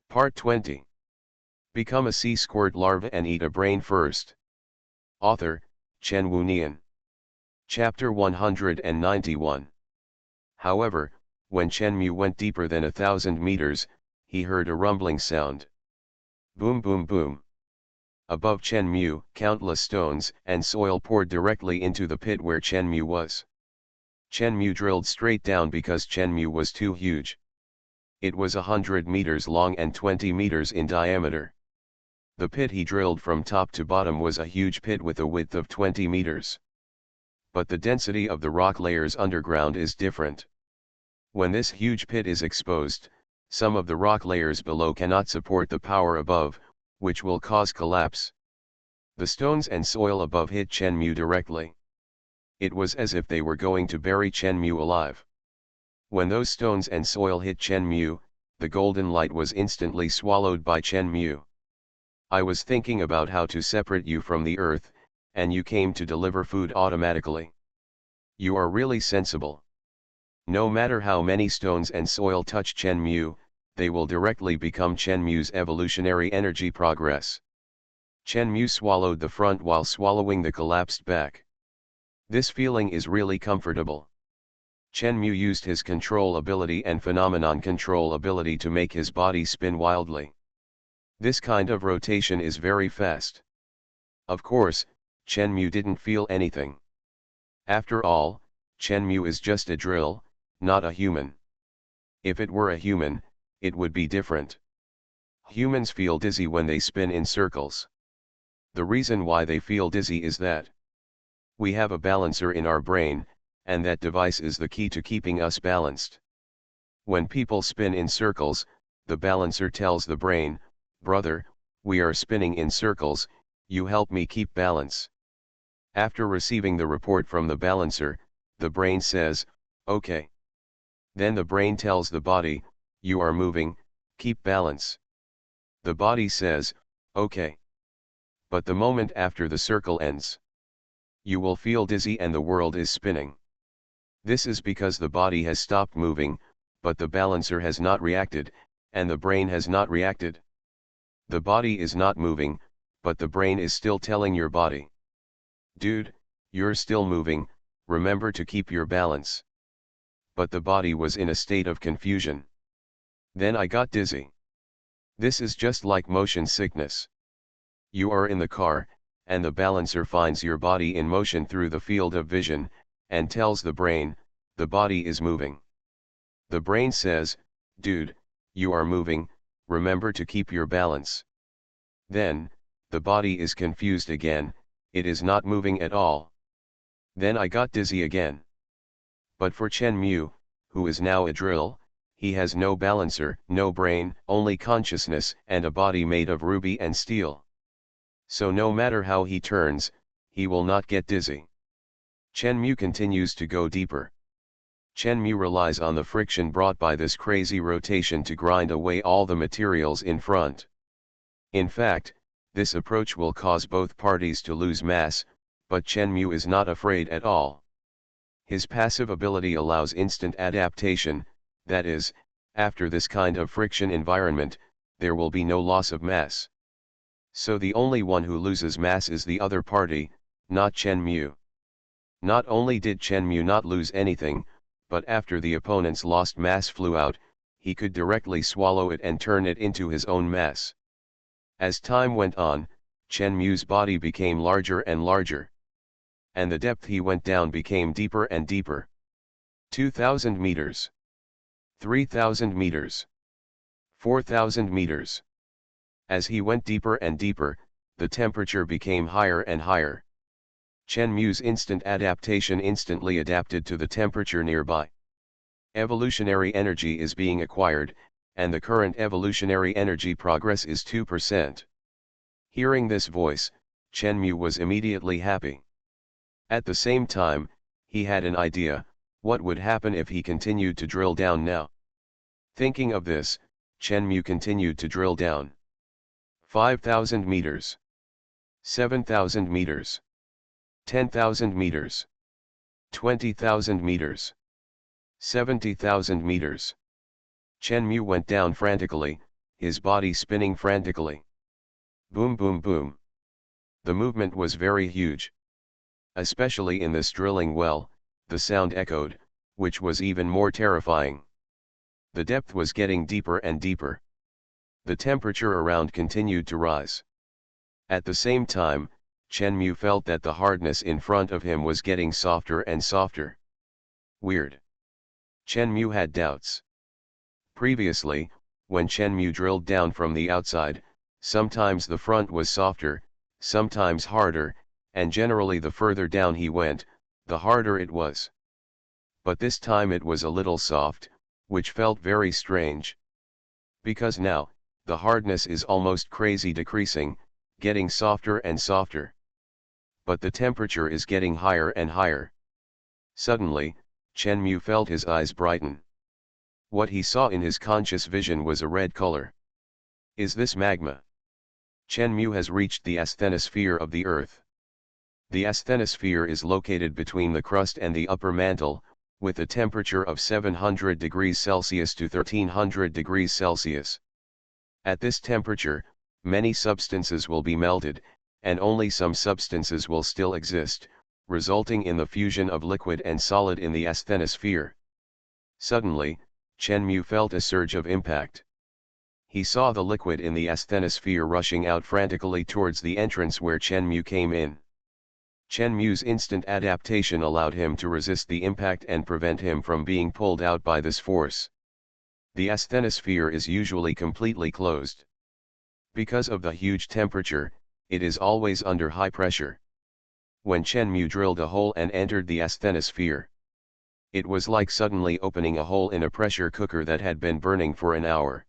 Part 20. Become a sea squirt larva and eat a brain first. Author, Chen Wu Nian. Chapter 191. However, when Chen Mu went deeper than 1,000 meters, he heard a rumbling sound. Boom boom boom. Above Chen Mu, countless stones and soil poured directly into the pit where Chen Mu was. Chen Mu drilled straight down because Chen Mu was too huge. It was 100 meters long and 20 meters in diameter. The pit he drilled from top to bottom was a huge pit with a width of 20 meters. But the density of the rock layers underground is different. When this huge pit is exposed, some of the rock layers below cannot support the power above, which will cause collapse. The stones and soil above hit Chen Mu directly. It was as if they were going to bury Chen Mu alive. When those stones and soil hit Chen Mu, the golden light was instantly swallowed by Chen Mu. I was thinking about how to separate you from the earth, and you came to deliver food automatically. You are really sensible. No matter how many stones and soil touch Chen Mu, they will directly become Chen Mu's evolutionary energy progress. Chen Mu swallowed the front while swallowing the collapsed back. This feeling is really comfortable. Chen Mu used his control ability and phenomenon control ability to make his body spin wildly. This kind of rotation is very fast. Of course, Chen Mu didn't feel anything. After all, Chen Mu is just a drill, not a human. If it were a human, it would be different. Humans feel dizzy when they spin in circles. The reason why they feel dizzy is that we have a balancer in our brain, and that device is the key to keeping us balanced. When people spin in circles, the balancer tells the brain, "Brother, we are spinning in circles, you help me keep balance." After receiving the report from the balancer, the brain says, "Okay." Then the brain tells the body, "You are moving, keep balance." The body says, "Okay." But the moment after the circle ends, you will feel dizzy and the world is spinning. This is because the body has stopped moving, but the balancer has not reacted, and the brain has not reacted. The body is not moving, but the brain is still telling your body, "Dude, you're still moving, remember to keep your balance." But the body was in a state of confusion. Then I got dizzy. This is just like motion sickness. You are in the car, and the balancer finds your body in motion through the field of vision, and tells the brain, "The body is moving." The brain says, "Dude, you are moving, remember to keep your balance." Then, the body is confused again, it is not moving at all. Then I got dizzy again. But for Chen Mu, who is now a drill, he has no balancer, no brain, only consciousness and a body made of ruby and steel. So no matter how he turns, he will not get dizzy. Chen Mu continues to go deeper. Chen Mu relies on the friction brought by this crazy rotation to grind away all the materials in front. In fact, this approach will cause both parties to lose mass, but Chen Mu is not afraid at all. His passive ability allows instant adaptation, that is, after this kind of friction environment, there will be no loss of mass. So the only one who loses mass is the other party, not Chen Mu. Not only did Chen Mu not lose anything, but after the opponent's lost mass flew out, he could directly swallow it and turn it into his own mass. As time went on, Chen Mu's body became larger and larger. And the depth he went down became deeper and deeper. 2,000 meters. 3,000 meters. 4,000 meters. As he went deeper and deeper, the temperature became higher and higher. Chen Mu's instant adaptation instantly adapted to the temperature nearby. Evolutionary energy is being acquired, and the current evolutionary energy progress is 2%. Hearing this voice, Chen Mu was immediately happy. At the same time, he had an idea, what would happen if he continued to drill down now? Thinking of this, Chen Mu continued to drill down. 5,000 meters. 7,000 meters. 10,000 meters. 20,000 meters. 70,000 meters. Chen Mu went down frantically, his body spinning frantically. Boom boom boom. The movement was very huge. Especially in this drilling well, the sound echoed, which was even more terrifying. The depth was getting deeper and deeper. The temperature around continued to rise. At the same time, Chen Mu felt that the hardness in front of him was getting softer and softer. Weird. Chen Mu had doubts. Previously, when Chen Mu drilled down from the outside, sometimes the front was softer, sometimes harder, and generally the further down he went, the harder it was. But this time it was a little soft, which felt very strange. Because now, the hardness is almost crazy decreasing, getting softer and softer. But the temperature is getting higher and higher. Suddenly, Chen Mu felt his eyes brighten. What he saw in his conscious vision was a red color. Is this magma? Chen Mu has reached the asthenosphere of the Earth. The asthenosphere is located between the crust and the upper mantle, with a temperature of 700 degrees Celsius to 1300 degrees Celsius. At this temperature, many substances will be melted, and only some substances will still exist, resulting in the fusion of liquid and solid in the asthenosphere. Suddenly, Chen Mu felt a surge of impact. He saw the liquid in the asthenosphere rushing out frantically towards the entrance where Chen Mu came in. Chen Mu's instant adaptation allowed him to resist the impact and prevent him from being pulled out by this force. The asthenosphere is usually completely closed. Because of the huge temperature, it is always under high pressure. When Chen Mu drilled a hole and entered the asthenosphere, it was like suddenly opening a hole in a pressure cooker that had been burning for an hour.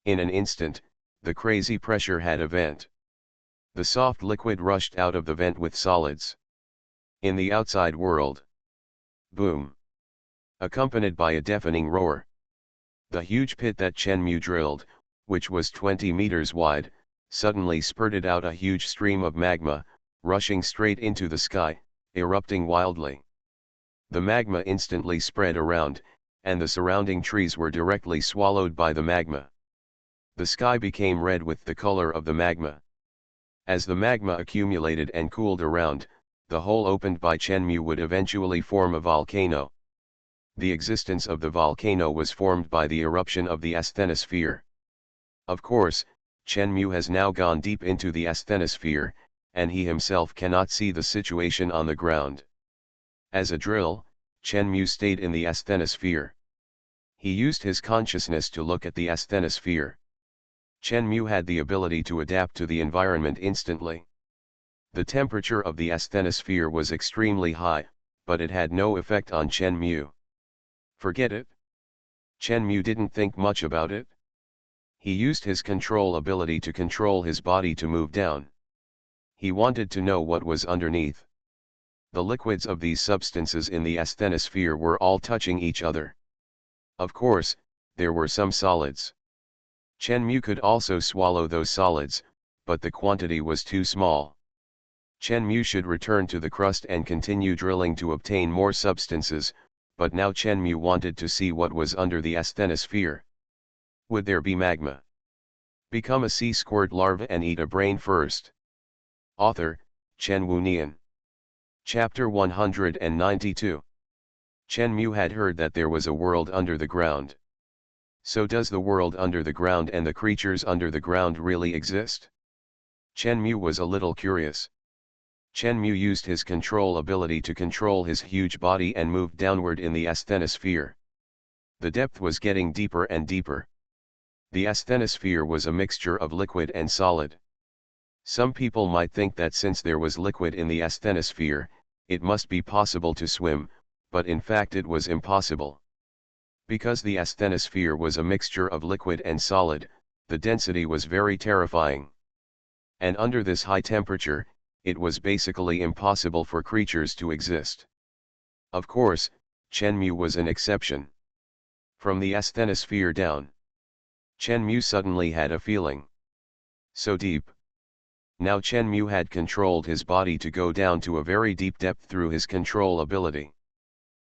In an instant, the crazy pressure had a vent. The soft liquid rushed out of the vent with solids. In the outside world. Boom. Accompanied by a deafening roar. The huge pit that Chen Mu drilled, which was 20 meters wide, suddenly spurted out a huge stream of magma, rushing straight into the sky, erupting wildly. The magma instantly spread around, and the surrounding trees were directly swallowed by the magma. The sky became red with the color of the magma. As the magma accumulated and cooled around, the hole opened by Chen Mu would eventually form a volcano. The existence of the volcano was formed by the eruption of the asthenosphere. Of course, Chen Mu has now gone deep into the asthenosphere, and he himself cannot see the situation on the ground. As a drill, Chen Mu stayed in the asthenosphere. He used his consciousness to look at the asthenosphere. Chen Mu had the ability to adapt to the environment instantly. The temperature of the asthenosphere was extremely high, but it had no effect on Chen Mu. Forget it. Chen Mu didn't think much about it. He used his control ability to control his body to move down. He wanted to know what was underneath. The liquids of these substances in the asthenosphere were all touching each other. Of course, there were some solids. Chen Mu could also swallow those solids, but the quantity was too small. Chen Mu should return to the crust and continue drilling to obtain more substances, but now Chen Mu wanted to see what was under the asthenosphere. Would there be magma? Become a sea squirt larva and eat a brain first. Author, Chen Wunian. Chapter 192. Chen Mu had heard that there was a world under the ground. So does the world under the ground and the creatures under the ground really exist? Chen Mu was a little curious. Chen Mu used his control ability to control his huge body and moved downward in the asthenosphere. The depth was getting deeper and deeper. The asthenosphere was a mixture of liquid and solid. Some people might think that since there was liquid in the asthenosphere, it must be possible to swim, but in fact it was impossible. Because the asthenosphere was a mixture of liquid and solid, the density was very terrifying. And under this high temperature, it was basically impossible for creatures to exist. Of course, Chen Mu was an exception. From the asthenosphere down, Chen Mu suddenly had a feeling. So deep. Now Chen Mu had controlled his body to go down to a very deep depth through his control ability.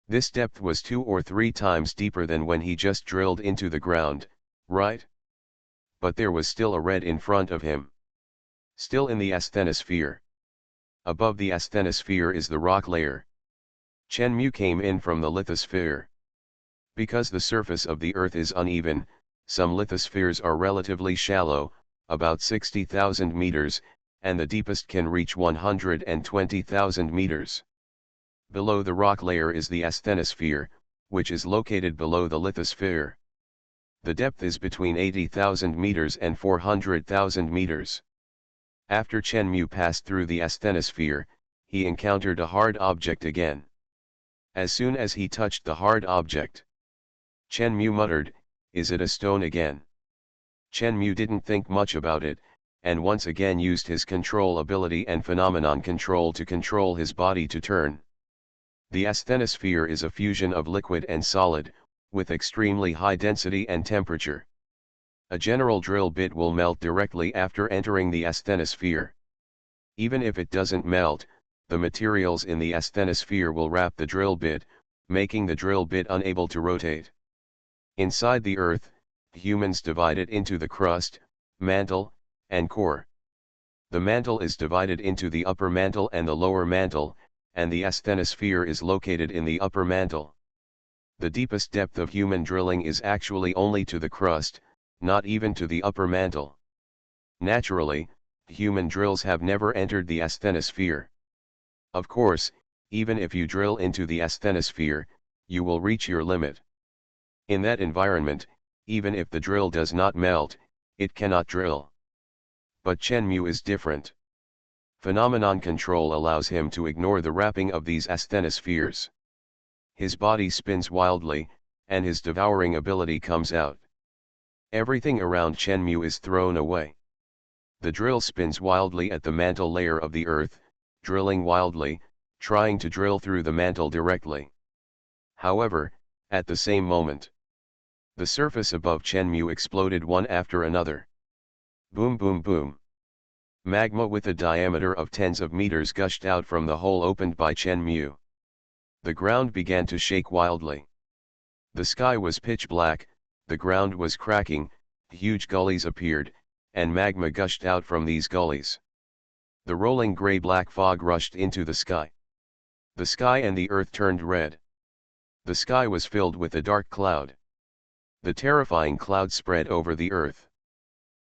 This depth was 2 or 3 times deeper than when he just drilled into the ground, right? But there was still a red in front of him. Still in the asthenosphere. Above the asthenosphere is the rock layer. Chenmu came in from the lithosphere. Because the surface of the Earth is uneven, some lithospheres are relatively shallow, about 60,000 meters, and the deepest can reach 120,000 meters. Below the rock layer is the asthenosphere, which is located below the lithosphere. The depth is between 80,000 meters and 400,000 meters. After Chenmu passed through the asthenosphere, he encountered a hard object again. As soon as he touched the hard object, Chenmu muttered, "Is it a stone again?" Chenmu didn't think much about it, and once again used his control ability and phenomenon control to control his body to turn. The asthenosphere is a fusion of liquid and solid, with extremely high density and temperature. A general drill bit will melt directly after entering the asthenosphere. Even if it doesn't melt, the materials in the asthenosphere will wrap the drill bit, making the drill bit unable to rotate. Inside the Earth, humans divide it into the crust, mantle, and core. The mantle is divided into the upper mantle and the lower mantle, and the asthenosphere is located in the upper mantle. The deepest depth of human drilling is actually only to the crust, not even to the upper mantle. Naturally, human drills have never entered the asthenosphere. Of course, even if you drill into the asthenosphere, you will reach your limit. In that environment, even if the drill does not melt, it cannot drill. But Chenmu is different. Phenomenon control allows him to ignore the wrapping of these asthenospheres. His body spins wildly, and his devouring ability comes out. Everything around Chenmu is thrown away. The drill spins wildly at the mantle layer of the Earth, drilling wildly, trying to drill through the mantle directly. However, at the same moment, the surface above Chenmu exploded one after another. Boom boom boom. Magma with a diameter of tens of meters gushed out from the hole opened by Chenmu. The ground began to shake wildly. The sky was pitch black, the ground was cracking, huge gullies appeared, and magma gushed out from these gullies. The rolling gray-black fog rushed into the sky. The sky and the Earth turned red. The sky was filled with a dark cloud. The terrifying cloud spread over the Earth.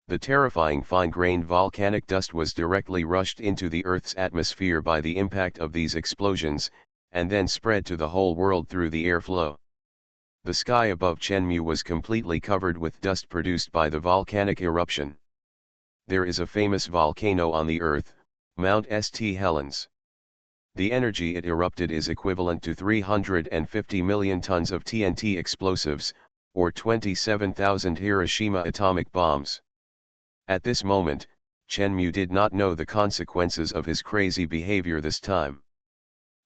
The terrifying fine-grained volcanic dust was directly rushed into the Earth's atmosphere by the impact of these explosions, and then spread to the whole world through the airflow. The sky above Chenmu was completely covered with dust produced by the volcanic eruption. There is a famous volcano on the Earth, Mount St. Helens. The energy it erupted is equivalent to 350 million tons of TNT explosives, or 27,000 Hiroshima atomic bombs. At this moment, Chenmu did not know the consequences of his crazy behavior this time.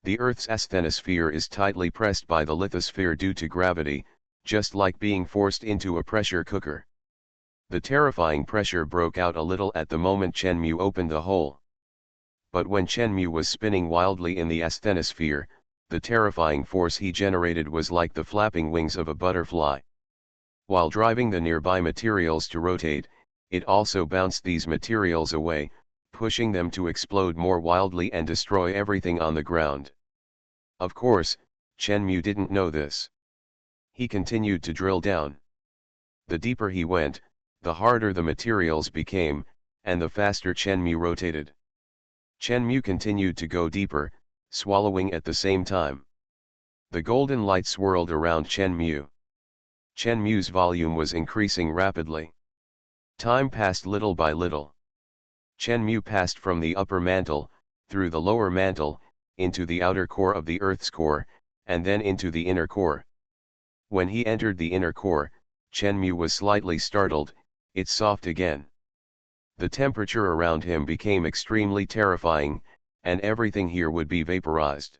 The Earth's asthenosphere is tightly pressed by the lithosphere due to gravity, just like being forced into a pressure cooker. The terrifying pressure broke out a little at the moment Chenmu opened the hole. But when Chenmu was spinning wildly in the asthenosphere, the terrifying force he generated was like the flapping wings of a butterfly. While driving the nearby materials to rotate, it also bounced these materials away, pushing them to explode more wildly and destroy everything on the ground. Of course, Chenmu didn't know this. He continued to drill down. The deeper he went, the harder the materials became, and the faster Chenmu rotated. Chenmu continued to go deeper, swallowing at the same time. The golden light swirled around Chenmu. Chenmu's volume was increasing rapidly. Time passed little by little. Chenmu passed from the upper mantle, through the lower mantle, into the outer core of the Earth's core, and then into the inner core. When he entered the inner core, Chenmu was slightly startled. It's soft again. The temperature around him became extremely terrifying, and everything here would be vaporized.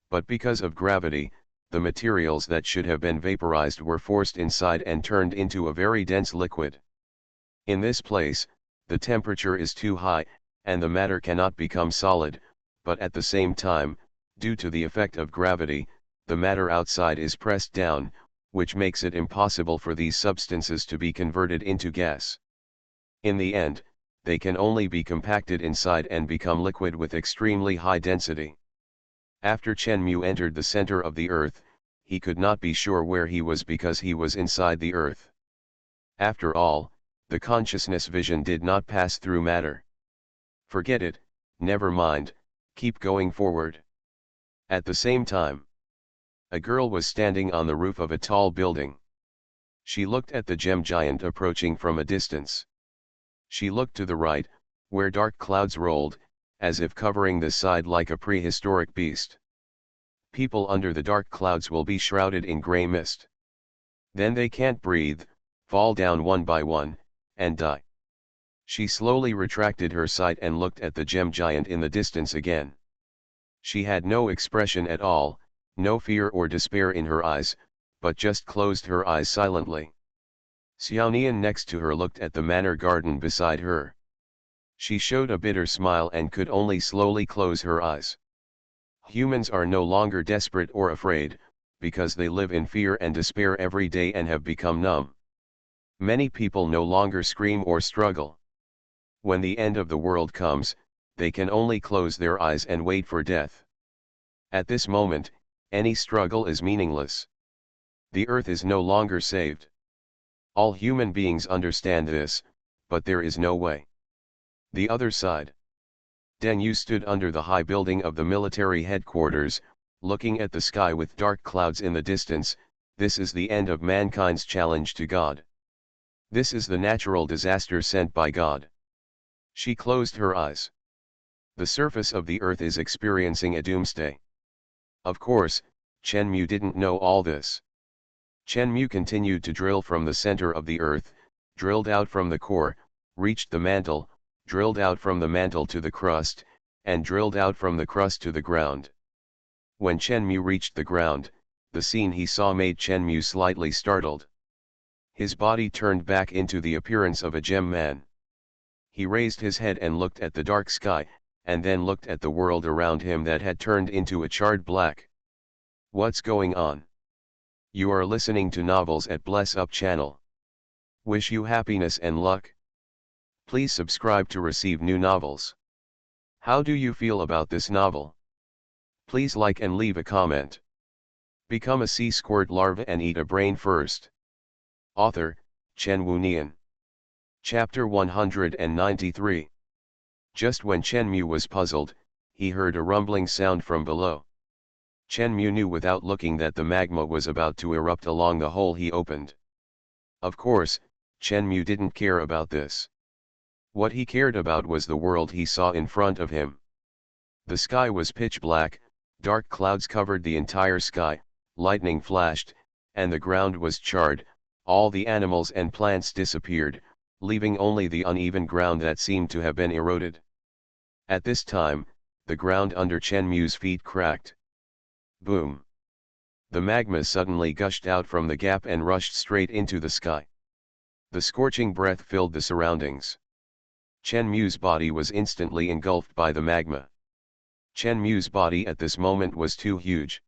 But because of gravity, the materials that should have been vaporized were forced inside and turned into a very dense liquid. In this place, the temperature is too high, and the matter cannot become solid, but at the same time, due to the effect of gravity, the matter outside is pressed down, which makes it impossible for these substances to be converted into gas. In the end, they can only be compacted inside and become liquid with extremely high density. After Chen Mu entered the center of the earth, he could not be sure where he was because he was inside the earth. After all, the consciousness vision did not pass through matter. Forget it, never mind, keep going forward. At the same time, a girl was standing on the roof of a tall building. She looked at the gem giant approaching from a distance. She looked to the right, where dark clouds rolled, as if covering the side like a prehistoric beast. People under the dark clouds will be shrouded in gray mist. Then they can't breathe, fall down one by one, and die. She slowly retracted her sight and looked at the gem giant in the distance again. She had no expression at all, no fear or despair in her eyes, but just closed her eyes silently. Xiaonian next to her looked at the manor garden beside her. She showed a bitter smile and could only slowly close her eyes. Humans are no longer desperate or afraid, because they live in fear and despair every day and have become numb. Many people no longer scream or struggle. When the end of the world comes, they can only close their eyes and wait for death. At this moment, any struggle is meaningless. The earth is no longer saved. All human beings understand this, but there is no way. The other side. Deng Yu stood under the high building of the military headquarters, looking at the sky with dark clouds in the distance. This is the end of mankind's challenge to God. This is the natural disaster sent by God. She closed her eyes. The surface of the earth is experiencing a doomsday. Of course, Chen Mu didn't know all this. Chen Mu continued to drill from the center of the earth, drilled out from the core, reached the mantle, drilled out from the mantle to the crust, and drilled out from the crust to the ground. When Chen Mu reached the ground, the scene he saw made Chen Mu slightly startled. His body turned back into the appearance of a gem man. He raised his head and looked at the dark sky, and then looked at the world around him that had turned into a charred black. What's going on? You are listening to novels at Bless Up channel. Wish you happiness and luck. Please subscribe to receive new novels. How do you feel about this novel? Please like and leave a comment. Become a sea squirt larva and eat a brain first. Author, Chen Wunian. Chapter 193. Just when Chen Mu was puzzled, he heard a rumbling sound from below. Chen Mu knew without looking that the magma was about to erupt along the hole he opened. Of course, Chen Mu didn't care about this. What he cared about was the world he saw in front of him. The sky was pitch black, dark clouds covered the entire sky, lightning flashed, and the ground was charred. All the animals and plants disappeared, leaving only the uneven ground that seemed to have been eroded. At this time, the ground under Chen Mu's feet cracked. Boom! The magma suddenly gushed out from the gap and rushed straight into the sky. The scorching breath filled the surroundings. Chen Mu's body was instantly engulfed by the magma. Chen Mu's body at this moment was too huge.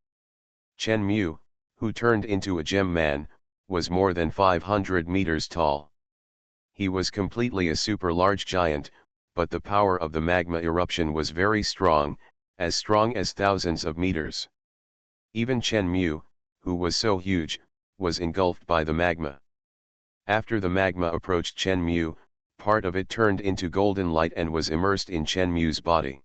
Chen Mu, who turned into a gem man, was more than 500 meters tall. He was completely a super large giant, but the power of the magma eruption was very strong as thousands of meters. Even Chen Mu, who was so huge, was engulfed by the magma. After the magma approached Chen Mu, part of it turned into golden light and was immersed in Chen Mu's body.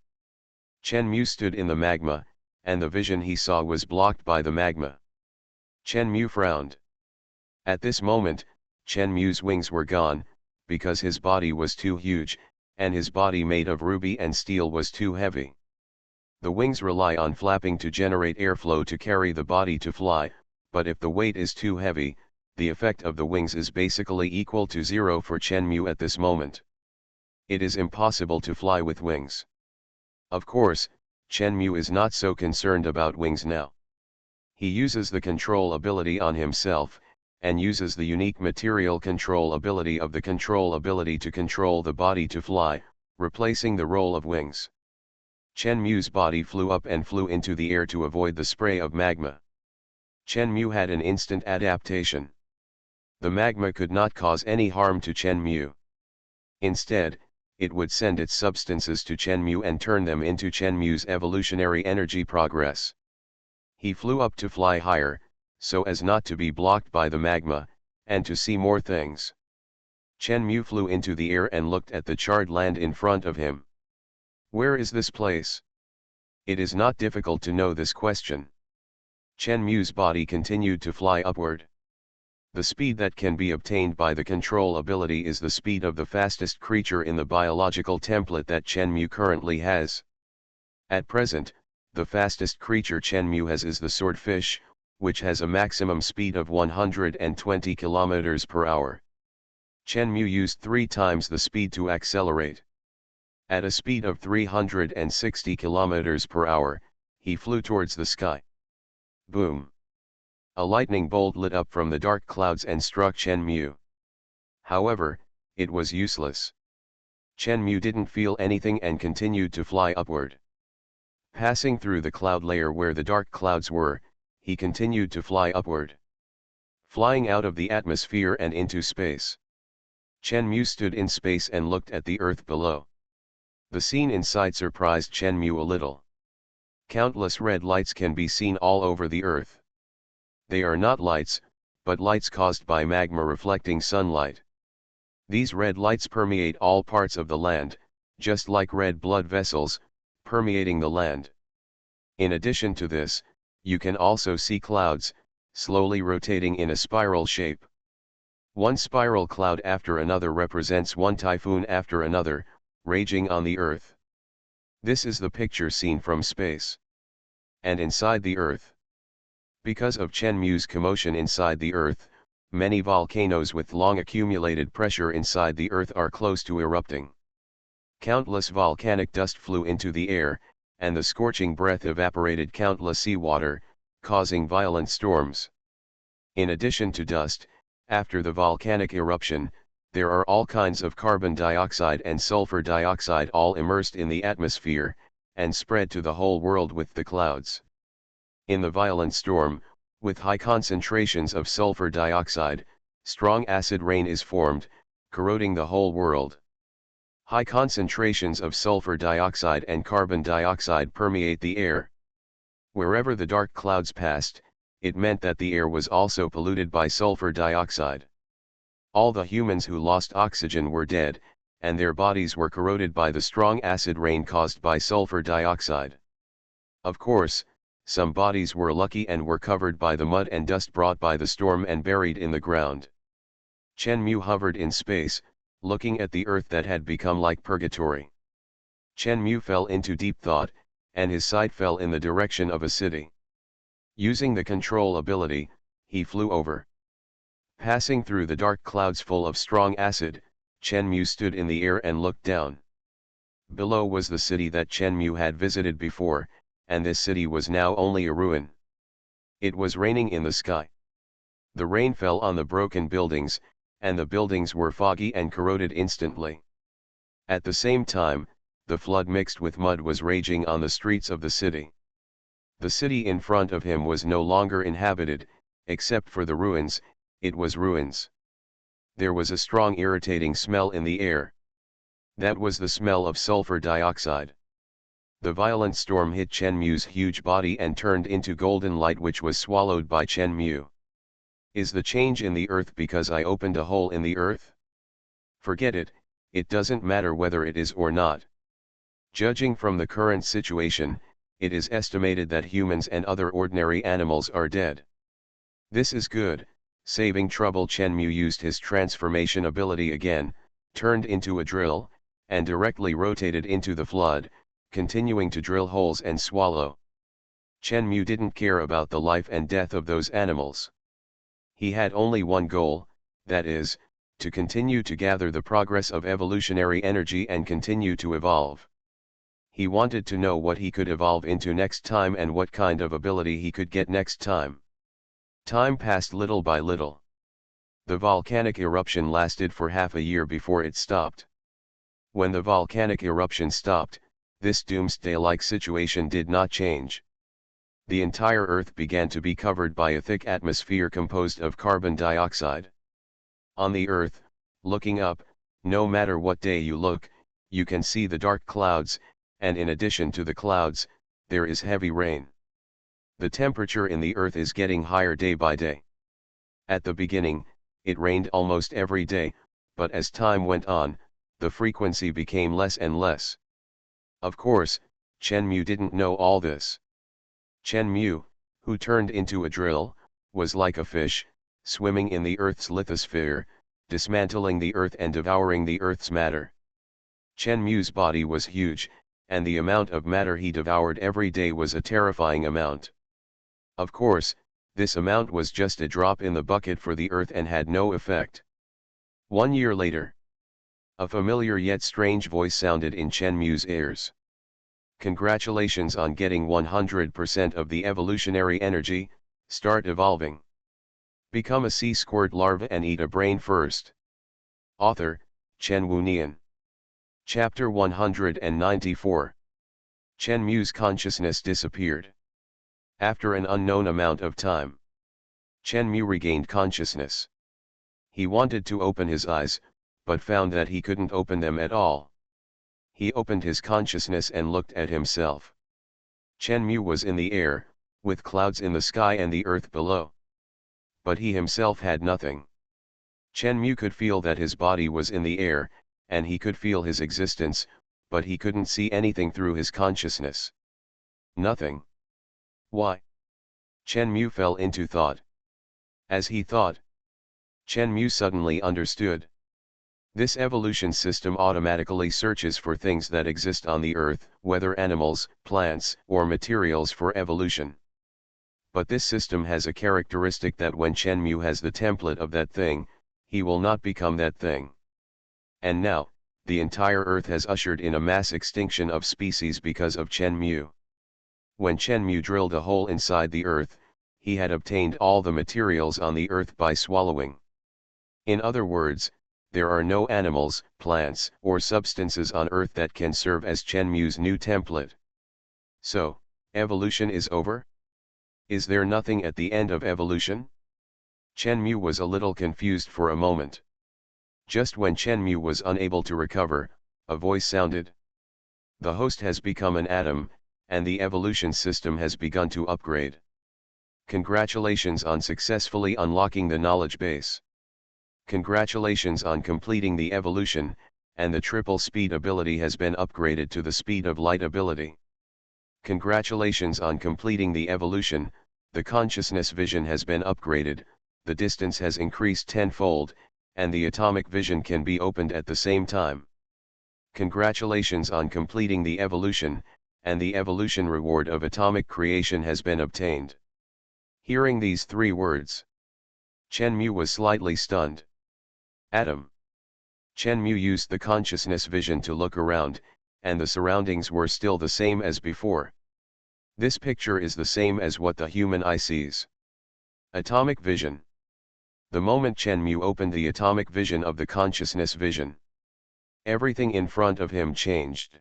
Chen Mu stood in the magma, and the vision he saw was blocked by the magma. Chen Mu frowned. At this moment, Chen Mu's wings were gone, because his body was too huge, and his body made of ruby and steel was too heavy. The wings rely on flapping to generate airflow to carry the body to fly, but if the weight is too heavy, the effect of the wings is basically equal to zero for Chen Mu at this moment. It is impossible to fly with wings. Of course, Chen Mu is not so concerned about wings now. He uses the control ability on himself, and uses the unique material control ability of the control ability to control the body to fly, replacing the role of wings. Chen Mu's body flew up and flew into the air to avoid the spray of magma. Chen had an instant adaptation. The magma could not cause any harm to Chen. Instead, it would send its substances to Chen and turn them into Chen evolutionary energy progress. He flew up to fly higher, so as not to be blocked by the magma, and to see more things. Chen flew into the air and looked at the charred land in front of him. Where is this place? It is not difficult to know this question. Chen body continued to fly upward. The speed that can be obtained by the control ability is the speed of the fastest creature in the biological template that Chen currently has. At present, the fastest creature Chen has is the swordfish, which has a maximum speed of 120 km per hour. Chen used 3 times the speed to accelerate. At a speed of 360 km per hour, he flew towards the sky. Boom! A lightning bolt lit up from the dark clouds and struck Chen. However, it was useless. Chen didn't feel anything and continued to fly upward. Passing through the cloud layer where the dark clouds were, he continued to fly upward. Flying out of the atmosphere and into space. Chen stood in space and looked at the earth below. The scene inside surprised Chen a little. Countless red lights can be seen all over the earth. They are not lights, but lights caused by magma reflecting sunlight. These red lights permeate all parts of the land, just like red blood vessels, permeating the land. In addition to this, you can also see clouds, slowly rotating in a spiral shape. One spiral cloud after another represents one typhoon after another, raging on the earth. This is the picture seen from space. And inside the earth. Because of Chen commotion inside the earth, many volcanoes with long accumulated pressure inside the earth are close to erupting. Countless volcanic dust flew into the air, and the scorching breath evaporated countless seawater, causing violent storms. In addition to dust, after the volcanic eruption, there are all kinds of carbon dioxide and sulfur dioxide all immersed in the atmosphere, and spread to the whole world with the clouds. In the violent storm, with high concentrations of sulfur dioxide, strong acid rain is formed, corroding the whole world. High concentrations of sulfur dioxide and carbon dioxide permeate the air. Wherever the dark clouds passed, it meant that the air was also polluted by sulfur dioxide. All the humans who lost oxygen were dead, and their bodies were corroded by the strong acid rain caused by sulfur dioxide. Of course, some bodies were lucky and were covered by the mud and dust brought by the storm and buried in the ground. Chen hovered in space, looking at the earth that had become like purgatory. Chen fell into deep thought, and his sight fell in the direction of a city. Using the control ability, he flew over. Passing through the dark clouds full of strong acid, Chen stood in the air and looked down. Below was the city that Chen had visited before, and this city was now only a ruin. It was raining in the sky. The rain fell on the broken buildings, and the buildings were foggy and corroded instantly. At the same time, the flood mixed with mud was raging on the streets of the city. The city in front of him was no longer inhabited, except for the ruins, it was ruins. There was a strong irritating smell in the air. That was the smell of sulfur dioxide. The violent storm hit Chen huge body and turned into golden light which was swallowed by Chen. Is the change in the earth because I opened a hole in the earth? Forget it, it doesn't matter whether it is or not. Judging from the current situation, it is estimated that humans and other ordinary animals are dead. This is good, saving trouble. Chen used his transformation ability again, turned into a drill, and directly rotated into the flood, continuing to drill holes and swallow. Chen didn't care about the life and death of those animals. He had only one goal, that is, to continue to gather the progress of evolutionary energy and continue to evolve. He wanted to know what he could evolve into next time and what kind of ability he could get next time. Time passed little by little. The volcanic eruption lasted for half a year before it stopped. When the volcanic eruption stopped, this doomsday-like situation did not change. the entire Earth began to be covered by a thick atmosphere composed of carbon dioxide. On the Earth, looking up, no matter what day you look, you can see the dark clouds, and in addition to the clouds, there is heavy rain. The temperature in the Earth is getting higher day by day. At the beginning, it rained almost every day, but as time went on, the frequency became less and less. Of course, Chenmu didn't know all this. Chenmu, who turned into a drill, was like a fish, swimming in the Earth's lithosphere, dismantling the Earth and devouring the Earth's matter. Chenmu's body was huge, and the amount of matter he devoured every day was a terrifying amount. Of course, this amount was just a drop in the bucket for the Earth and had no effect. 1 year later, a familiar yet strange voice sounded in Chenmu's ears. Congratulations on getting 100% of the evolutionary energy, start evolving. Become a sea squirt larva and eat a brain first. Author, Chenwu Nian. Chapter 194. Chenmu's consciousness disappeared. After an unknown amount of time, Chenmu regained consciousness. He wanted to open his eyes, but found that he couldn't open them at all. He opened his consciousness and looked at himself. Chenmu was in the air, with clouds in the sky and the earth below. But he himself had nothing. Chenmu could feel that his body was in the air, and he could feel his existence, but he couldn't see anything through his consciousness. Nothing. Why? Chenmu fell into thought. As he thought, Chenmu suddenly understood. This evolution system automatically searches for things that exist on the earth, whether animals, plants, or materials for evolution. But this system has a characteristic that when Chenmu has the template of that thing, he will not become that thing. And now, the entire earth has ushered in a mass extinction of species because of Chenmu. When Chenmu drilled a hole inside the earth, he had obtained all the materials on the earth by swallowing. In other words, there are no animals, plants, or substances on earth that can serve as Chenmu's new template. So, evolution is over? Is there nothing at the end of evolution? Chenmu was a little confused for a moment. Just when Chenmu was unable to recover, a voice sounded. The host has become an atom, and the evolution system has begun to upgrade. Congratulations on successfully unlocking the knowledge base. Congratulations on completing the evolution, and the triple speed ability has been upgraded to the speed of light ability. Congratulations on completing the evolution, the consciousness vision has been upgraded, the distance has increased tenfold, and the atomic vision can be opened at the same time. Congratulations on completing the evolution, and the evolution reward of atomic creation has been obtained. Hearing these 3 words, Chenmu was slightly stunned. Atom. Chenmu used the consciousness vision to look around, and the surroundings were still the same as before. This picture is the same as what the human eye sees. Atomic vision. The moment Chenmu opened the atomic vision of the consciousness vision, everything in front of him changed.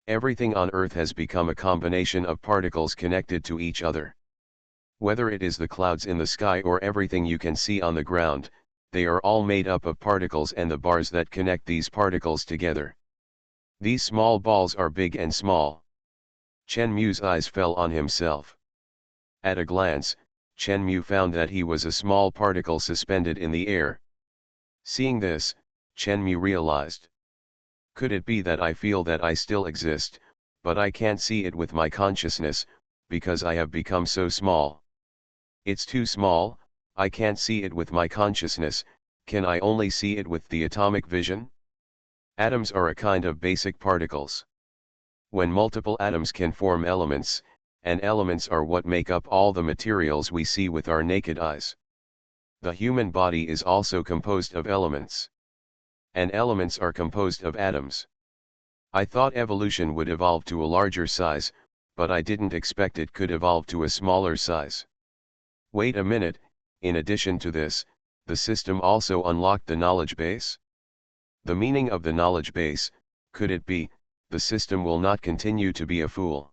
Everything on Earth has become a combination of particles connected to each other. Whether it is the clouds in the sky or everything you can see on the ground, they are all made up of particles and the bars that connect these particles together. These small balls are big and small. Chenmu's eyes fell on himself. At a glance, Chenmu found that he was a small particle suspended in the air. Seeing this, Chenmu realized. Could it be that I feel that I still exist, but I can't see it with my consciousness, because I have become so small? It's too small, I can't see it with my consciousness, can I only see it with the atomic vision? Atoms are a kind of basic particles. When multiple atoms can form elements, and elements are what make up all the materials we see with our naked eyes. The human body is also composed of elements. And elements are composed of atoms. I thought evolution would evolve to a larger size, but I didn't expect it could evolve to a smaller size. Wait a minute, in addition to this, the system also unlocked the knowledge base? The meaning of the knowledge base, could it be, the system will not continue to be a fool?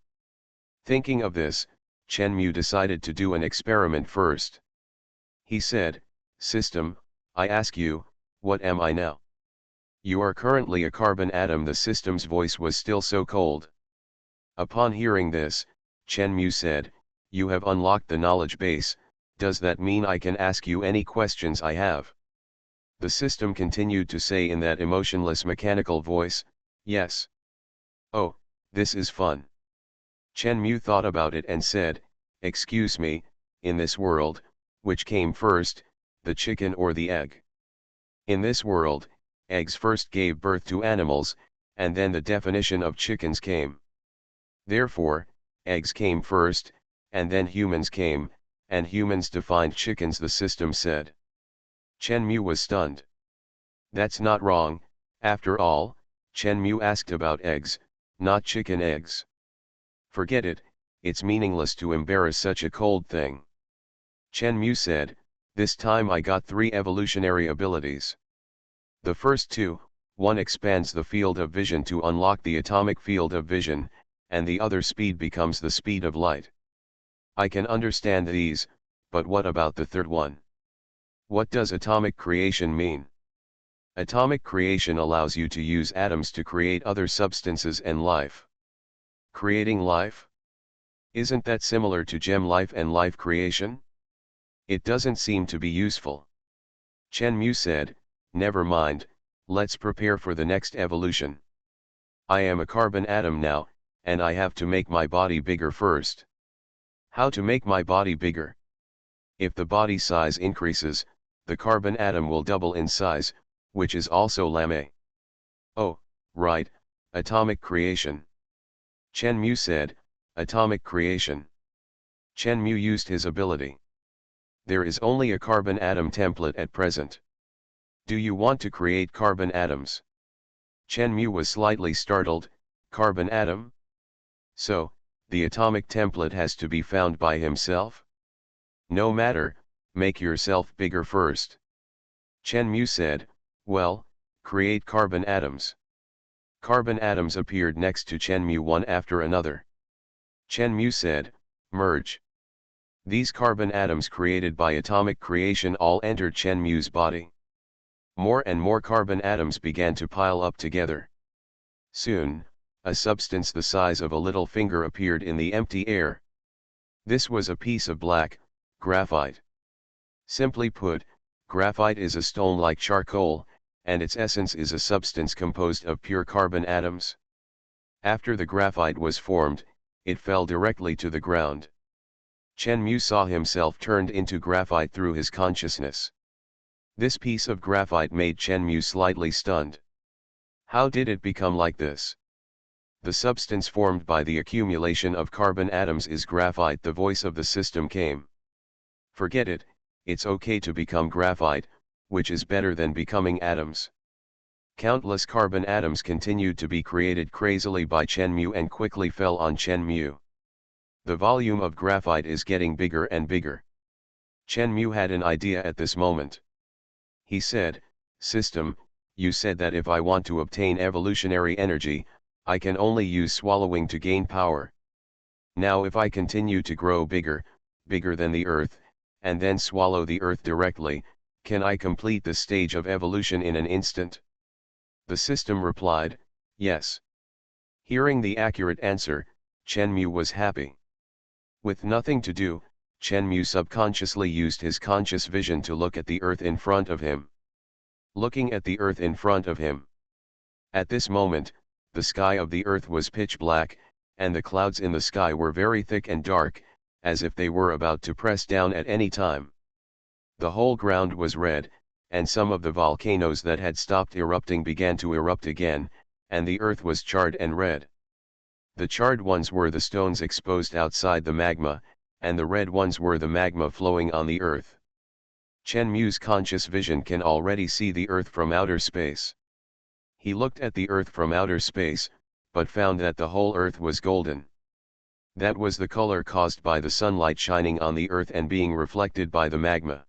Thinking of this, Chenmu decided to do an experiment first. He said, "System, I ask you, what am I now?" "You are currently a carbon atom." The system's voice was still so cold. Upon hearing this, Chenmu said, "You have unlocked the knowledge base. Does that mean I can ask you any questions I have?" The system continued to say in that emotionless mechanical voice, "Yes." "Oh, this is fun." Chenmu thought about it and said, "Excuse me, in this world, which came first, the chicken or the egg?" "In this world, eggs first gave birth to animals, and then the definition of chickens came. Therefore, eggs came first, and then humans came, and humans defined chickens," the system said. Chenmu was stunned. "That's not wrong, after all," Chenmu asked about eggs, not chicken eggs. "Forget it, it's meaningless to embarrass such a cold thing." Chenmu said, "This time I got 3 evolutionary abilities. The first 2, one expands the field of vision to unlock the atomic field of vision, and the other speed becomes the speed of light. I can understand these, but what about the third one? What does atomic creation mean?" "Atomic creation allows you to use atoms to create other substances and life." "Creating life? Isn't that similar to gem life and life creation? It doesn't seem to be useful." Chenmu said, "Never mind, let's prepare for the next evolution. I am a carbon atom now, and I have to make my body bigger first." "How to make my body bigger?" "If the body size increases, the carbon atom will double in size, which is also lame." "Oh, right, atomic creation." Chenmu said, "Atomic creation." Chenmu used his ability. "There is only a carbon atom template at present. Do you want to create carbon atoms?" Chenmu was slightly startled. "Carbon atom? So, the atomic template has to be found by himself?" "No matter, make yourself bigger first." Chenmu said, "Well, create carbon atoms." Carbon atoms appeared next to Chenmu one after another. Chenmu said, "Merge." These carbon atoms created by atomic creation all entered Chenmu's body. More and more carbon atoms began to pile up together. Soon, a substance the size of a little finger appeared in the empty air. This was a piece of black, graphite. Simply put, graphite is a stone like charcoal, and its essence is a substance composed of pure carbon atoms. After the graphite was formed, it fell directly to the ground. Chenmu saw himself turned into graphite through his consciousness. This piece of graphite made Chenmu slightly stunned. How did it become like this? The substance formed by the accumulation of carbon atoms is graphite. The voice of the system came. "Forget it, it's okay to become graphite, which is better than becoming atoms." Countless carbon atoms continued to be created crazily by Chenmu and quickly fell on Chenmu. "The volume of graphite is getting bigger and bigger." Chenmu had an idea at this moment. He said, "System, you said that if I want to obtain evolutionary energy, I can only use swallowing to gain power. Now if I continue to grow bigger, bigger than the earth, and then swallow the earth directly, can I complete the stage of evolution in an instant?" The system replied, "Yes." Hearing the accurate answer, Chenmu was happy. With nothing to do, Chenmu subconsciously used his conscious vision to look at the earth in front of him. Looking at the earth in front of him. At this moment, the sky of the earth was pitch black, and the clouds in the sky were very thick and dark, as if they were about to press down at any time. The whole ground was red, and some of the volcanoes that had stopped erupting began to erupt again, and the earth was charred and red. The charred ones were the stones exposed outside the magma, and the red ones were the magma flowing on the earth. Chenmu's conscious vision can already see the earth from outer space. He looked at the earth from outer space, but found that the whole earth was golden. That was the color caused by the sunlight shining on the earth and being reflected by the magma.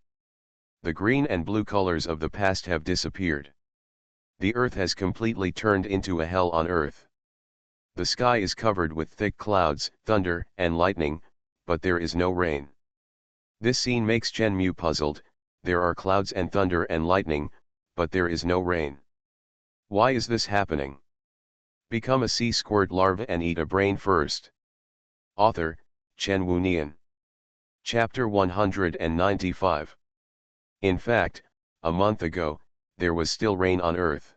The green and blue colors of the past have disappeared. The earth has completely turned into a hell on earth. The sky is covered with thick clouds, thunder, and lightning, but there is no rain. This scene makes Chen Mu puzzled. There are clouds and thunder and lightning, but there is no rain. Why is this happening? Become a sea squirt larva and eat a brain first. Author, Chen Wunian. Chapter 195. In fact, a month ago, there was still rain on Earth.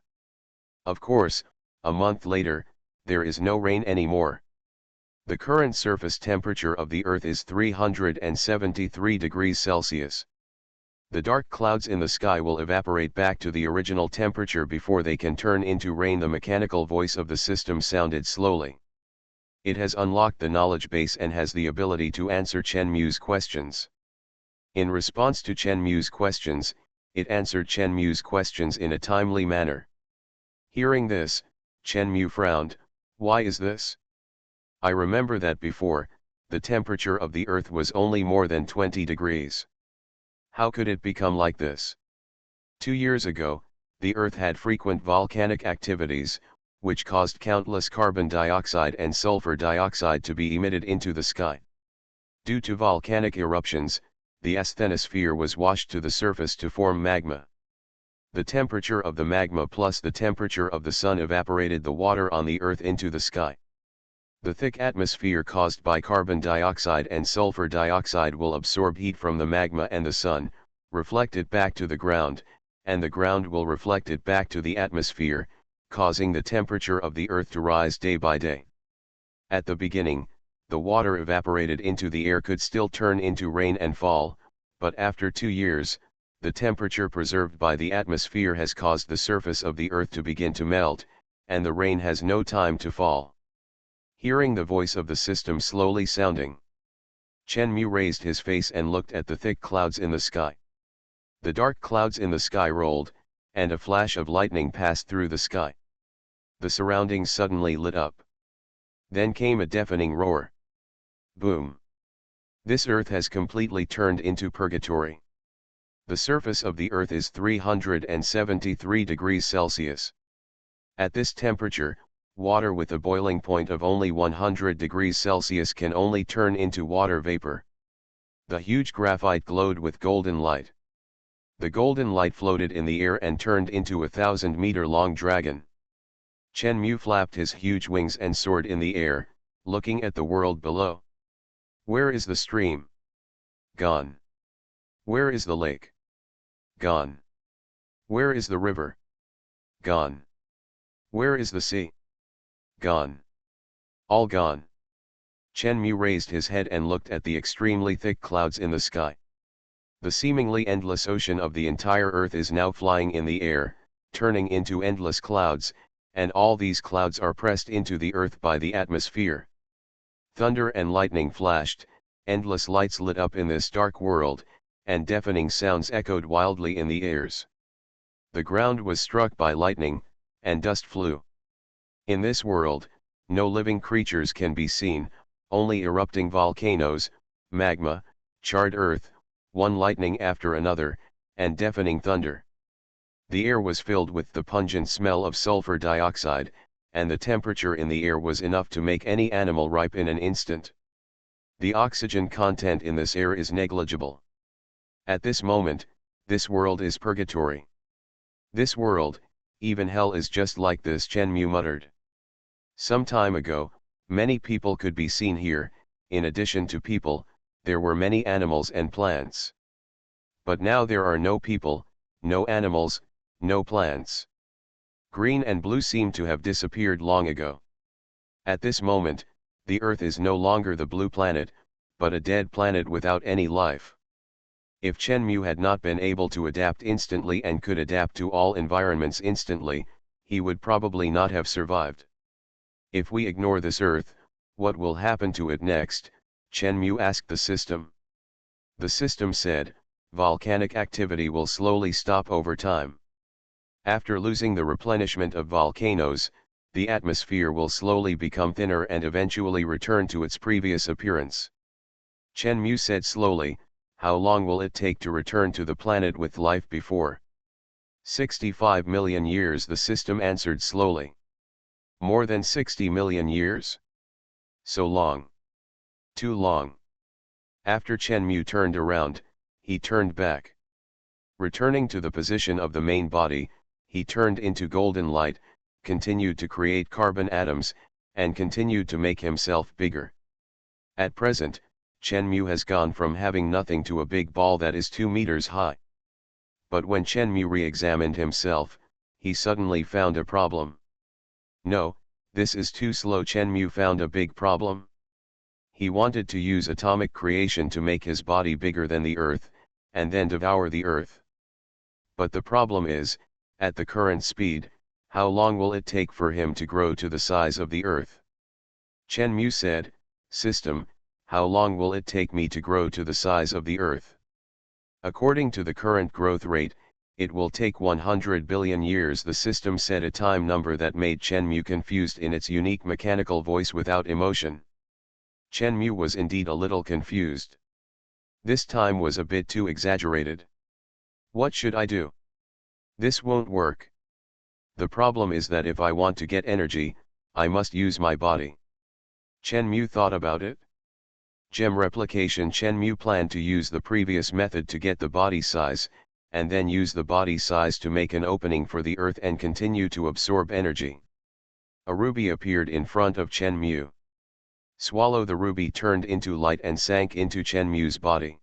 Of course, a month later, there is no rain anymore. The current surface temperature of the Earth is 373 degrees Celsius. The dark clouds in the sky will evaporate back to the original temperature before they can turn into rain. The mechanical voice of the system sounded slowly. It has unlocked the knowledge base and has the ability to answer Chen Mu's questions. In response to Chen Mu's questions, it answered Chen Mu's questions in a timely manner. Hearing this, Chen Mu frowned. Why is this? I remember that before, the temperature of the Earth was only more than 20 degrees. How could it become like this? 2 years ago, the Earth had frequent volcanic activities, which caused countless carbon dioxide and sulfur dioxide to be emitted into the sky. Due to volcanic eruptions, the asthenosphere was washed to the surface to form magma. The temperature of the magma plus the temperature of the sun evaporated the water on the Earth into the sky. The thick atmosphere caused by carbon dioxide and sulfur dioxide will absorb heat from the magma and the sun, reflect it back to the ground, and the ground will reflect it back to the atmosphere, causing the temperature of the Earth to rise day by day. At the beginning, the water evaporated into the air could still turn into rain and fall, but after 2 years, the temperature preserved by the atmosphere has caused the surface of the Earth to begin to melt, and the rain has no time to fall. Hearing the voice of the system slowly sounding, Chen Mu raised his face and looked at the thick clouds in the sky. The dark clouds in the sky rolled, and a flash of lightning passed through the sky. The surroundings suddenly lit up. Then came a deafening roar. Boom! This Earth has completely turned into purgatory. The surface of the Earth is 373 degrees Celsius. At this temperature, water with a boiling point of only 100 degrees Celsius can only turn into water vapor. The huge graphite glowed with golden light. The golden light floated in the air and turned into a 1,000-meter-long dragon. Chen Mu flapped his huge wings and soared in the air, looking at the world below. Where is the stream? Gone. Where is the lake? Gone. Where is the river? Gone. Where is the sea? Gone. All gone. Chen Mu raised his head and looked at the extremely thick clouds in the sky. The seemingly endless ocean of the entire Earth is now flying in the air, turning into endless clouds, and all these clouds are pressed into the Earth by the atmosphere. Thunder and lightning flashed, endless lights lit up in this dark world, and deafening sounds echoed wildly in the airs. The ground was struck by lightning, and dust flew. In this world, no living creatures can be seen, only erupting volcanoes, magma, charred earth, one lightning after another, and deafening thunder. The air was filled with the pungent smell of sulfur dioxide, and the temperature in the air was enough to make any animal ripe in an instant. The oxygen content in this air is negligible. At this moment, this world is purgatory. This world, even hell is just like this, Chen Mu muttered. Some time ago, many people could be seen here. In addition to people, there were many animals and plants. But now there are no people, no animals, no plants. Green and blue seem to have disappeared long ago. At this moment, the Earth is no longer the blue planet, but a dead planet without any life. If Chen Mu had not been able to adapt instantly and could adapt to all environments instantly, he would probably not have survived. If we ignore this Earth, what will happen to it next? Chen Mu asked the system. The system said, volcanic activity will slowly stop over time. After losing the replenishment of volcanoes, the atmosphere will slowly become thinner and eventually return to its previous appearance. Chen Mu said slowly, how long will it take to return to the planet with life before? 65 million years, the system answered slowly. More than 60 million years? So long. Too long. After Chenmu turned around, he turned back. Returning to the position of the main body, he turned into golden light, continued to create carbon atoms, and continued to make himself bigger. At present, Chenmu has gone from having nothing to a big ball that is 2 meters high. But when Chenmu re-examined himself, he suddenly found a problem. No, this is too slow. Chenmu found a big problem. He wanted to use atomic creation to make his body bigger than the Earth, and then devour the Earth. But the problem is, at the current speed, how long will it take for him to grow to the size of the Earth? Chenmu said, "System, how long will it take me to grow to the size of the Earth?" According to the current growth rate, it will take 100 billion years. The system said a time number that made Chenmu confused in its unique mechanical voice without emotion. Chenmu was indeed a little confused. This time was a bit too exaggerated. What should I do? This won't work. The problem is that if I want to get energy, I must use my body. Chenmu thought about it. Gem replication. Chenmu planned to use the previous method to get the body size, and then use the body size to make an opening for the Earth and continue to absorb energy. A ruby appeared in front of Chenmu. Swallow. The ruby turned into light and sank into Chenmu's body.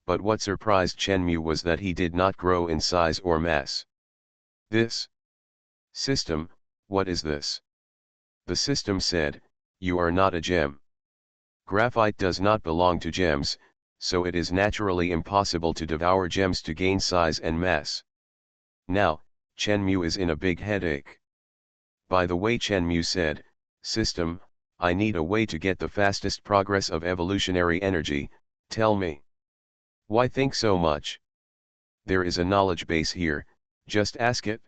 But what surprised Chenmu was that he did not grow in size or mass. This system, what is this? The system said, "You are not a gem. Graphite does not belong to gems, so it is naturally impossible to devour gems to gain size and mass." Now, Chenmu is in a big headache. By the way, Chenmu said, "System, I need a way to get the fastest progress of evolutionary energy, tell me." Why think so much? There is a knowledge base here, just ask it.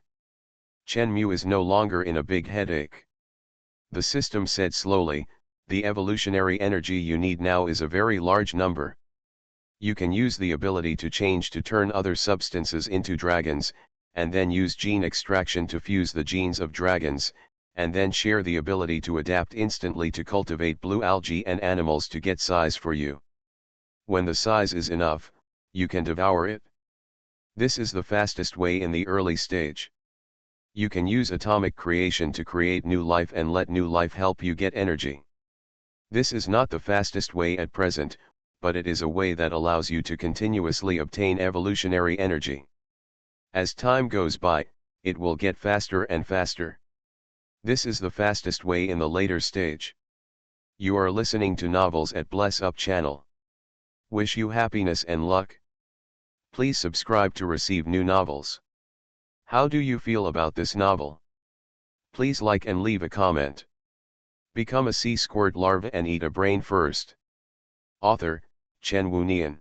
Chenmu is no longer in a big headache. The system said slowly, "The evolutionary energy you need now is a very large number. You can use the ability to change to turn other substances into dragons, and then use gene extraction to fuse the genes of dragons, and then share the ability to adapt instantly to cultivate blue algae and animals to get size for you. When the size is enough, you can devour it. This is the fastest way in the early stage. You can use atomic creation to create new life and let new life help you get energy. This is not the fastest way at present, but it is a way that allows you to continuously obtain evolutionary energy. As time goes by, it will get faster and faster. This is the fastest way in the later stage. You are listening to Novels at Bless Up channel. Wish you happiness and luck. Please subscribe to receive new novels. How do you feel about this novel? Please like and leave a comment. Become a sea squirt larva and eat a brain first. Author, Chen Wunian.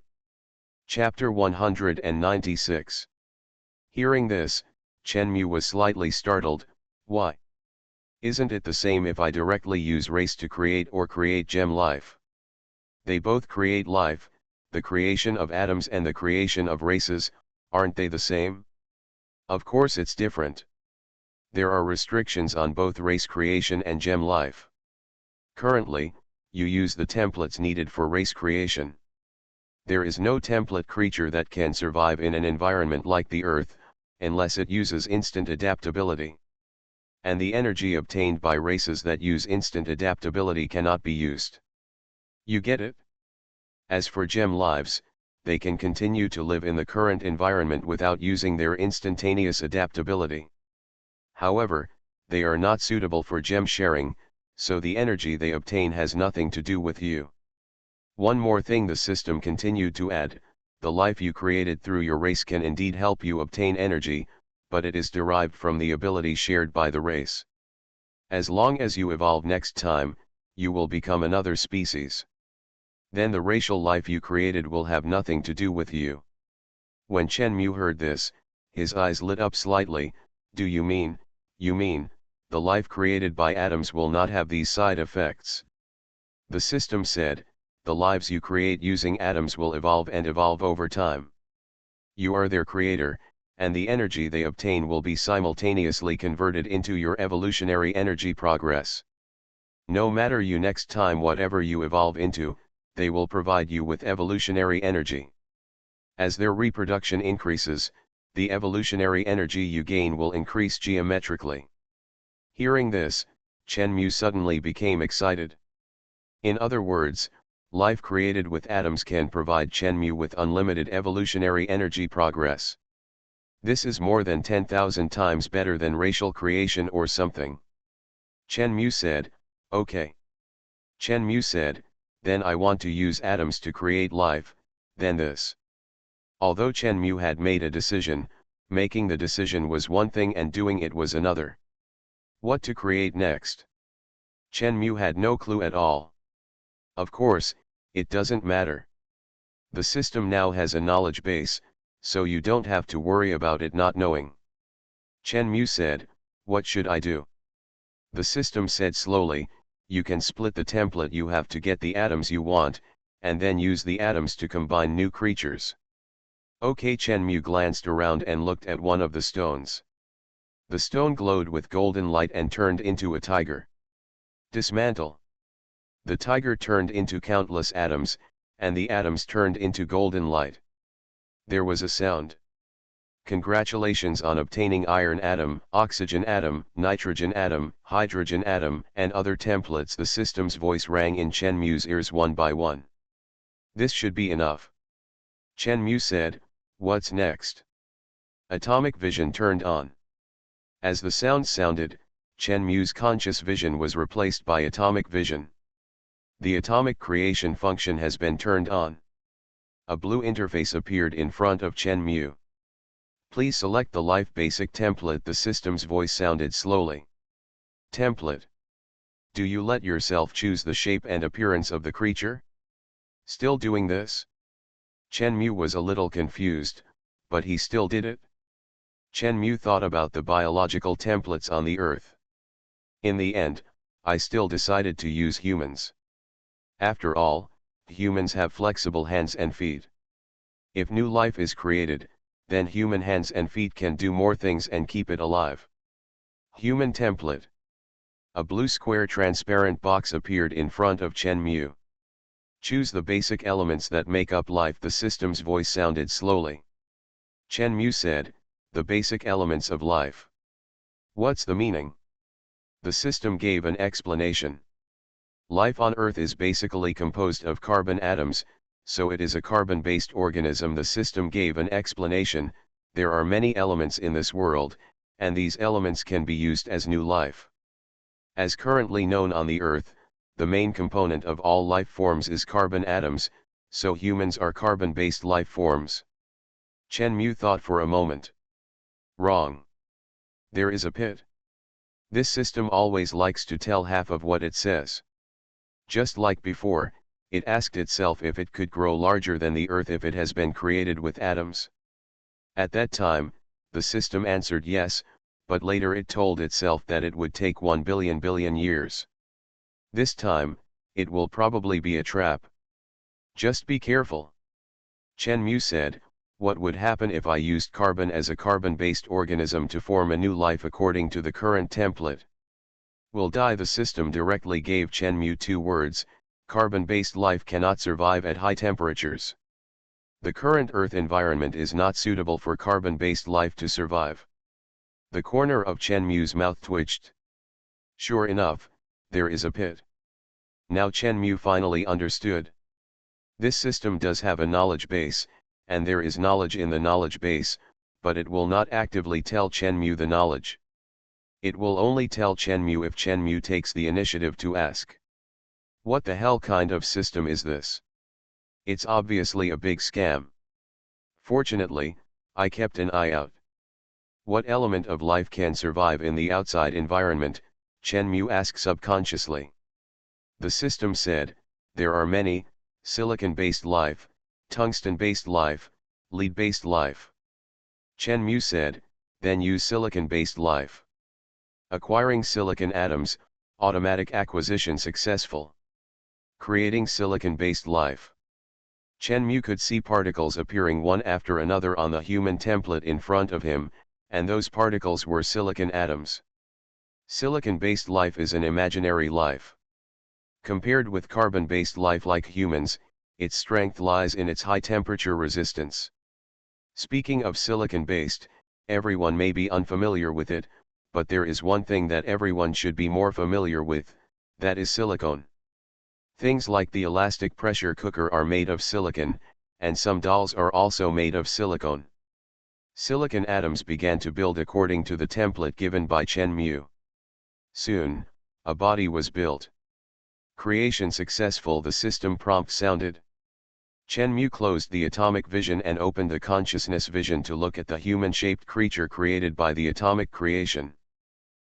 Chapter 196. Hearing this, Chenmu was slightly startled. Why? Isn't it the same if I directly use race to create or create gem life? They both create life, the creation of atoms and the creation of races, aren't they the same? Of course it's different. There are restrictions on both race creation and gem life. Currently, you use the templates needed for race creation. There is no template creature that can survive in an environment like the Earth, unless it uses instant adaptability. And the energy obtained by races that use instant adaptability cannot be used. You get it? As for gem lives, they can continue to live in the current environment without using their instantaneous adaptability. However, they are not suitable for gem sharing, so the energy they obtain has nothing to do with you. One more thing the system continued to add, the life you created through your race can indeed help you obtain energy, but it is derived from the ability shared by the race. As long as you evolve next time, you will become another species. Then the racial life you created will have nothing to do with you. When Chenmu heard this, his eyes lit up slightly. You mean, the life created by atoms will not have these side effects? The system said, the lives you create using atoms will evolve and evolve over time. You are their creator, and the energy they obtain will be simultaneously converted into your evolutionary energy progress. No matter you next time whatever you evolve into, they will provide you with evolutionary energy. As their reproduction increases, the evolutionary energy you gain will increase geometrically. Hearing this, Chenmu suddenly became excited. In other words, life created with atoms can provide Chenmu with unlimited evolutionary energy progress. This is more than 10,000 times better than racial creation or something. Chenmu said, okay. Chenmu said, then I want to use atoms to create life, then this. Although Chenmu had made a decision, making the decision was one thing and doing it was another. What to create next? Chenmu had no clue at all. Of course, it doesn't matter. The system now has a knowledge base, so you don't have to worry about it not knowing. Chenmu said, what should I do? The system said slowly, you can split the template you have to get the atoms you want, and then use the atoms to combine new creatures. Okay, Chenmu glanced around and looked at one of the stones. The stone glowed with golden light and turned into a tiger. Dismantle. The tiger turned into countless atoms, and the atoms turned into golden light. There was a sound. Congratulations on obtaining iron atom, oxygen atom, nitrogen atom, hydrogen atom, and other templates. The system's voice rang in Chenmu's ears one by one. This should be enough. Chenmu said, what's next? Atomic vision turned on. As the sound sounded, Chenmu's conscious vision was replaced by atomic vision. The atomic creation function has been turned on. A blue interface appeared in front of Chenmu. Please select the life basic template. The system's voice sounded slowly. Template. Do you let yourself choose the shape and appearance of the creature? Still doing this? Chenmu was a little confused, but he still did it. Chenmu thought about the biological templates on the Earth. In the end, I still decided to use humans. After all, humans have flexible hands and feet. If new life is created, then human hands and feet can do more things and keep it alive. Human template. A blue square transparent box appeared in front of Chenmu. Choose the basic elements that make up life. The system's voice sounded slowly. Chenmu said, the basic elements of life. What's the meaning? The system gave an explanation. Life on Earth is basically composed of carbon atoms, so it is a carbon-based organism. The system gave an explanation. There are many elements in this world, and these elements can be used as new life. As currently known on the Earth, the main component of all life forms is carbon atoms, so humans are carbon-based life forms. Chenmu thought for a moment. Wrong. There is a pit. This system always likes to tell half of what it says. Just like before, it asked itself if it could grow larger than the Earth if it has been created with atoms. At that time, the system answered yes, but later it told itself that it would take 1 billion years. This time, it will probably be a trap. Just be careful. Chenmu said, what would happen if I used carbon as a carbon-based organism to form a new life according to the current template? Will die. The system directly gave Chenmu 2 words, carbon-based life cannot survive at high temperatures. The current Earth environment is not suitable for carbon-based life to survive. The corner of Chenmu's mouth twitched. Sure enough, there is a pit. Now Chenmu finally understood. This system does have a knowledge base, and there is knowledge in the knowledge base, but it will not actively tell Chenmu the knowledge. It will only tell Chenmu if Chenmu takes the initiative to ask. What the hell kind of system is this? It's obviously a big scam. Fortunately, I kept an eye out. What element of life can survive in the outside environment? Chenmu asked subconsciously. The system said, there are many: silicon-based life, tungsten-based life, lead-based life. Chenmu said, then use silicon-based life. Acquiring silicon atoms, automatic acquisition successful. Creating silicon-based life. Chenmu could see particles appearing one after another on the human template in front of him, and those particles were silicon atoms. Silicon-based life is an imaginary life. Compared with carbon-based life like humans, its strength lies in its high temperature resistance. Speaking of silicon-based, everyone may be unfamiliar with it, but there is one thing that everyone should be more familiar with, that is silicone. Things like the elastic pressure cooker are made of silicon, and some dolls are also made of silicone. Silicon atoms began to build according to the template given by Chen Mu. Soon, a body was built. Creation successful, the system prompt sounded. Chen Mu closed the atomic vision and opened the consciousness vision to look at the human-shaped creature created by the atomic creation.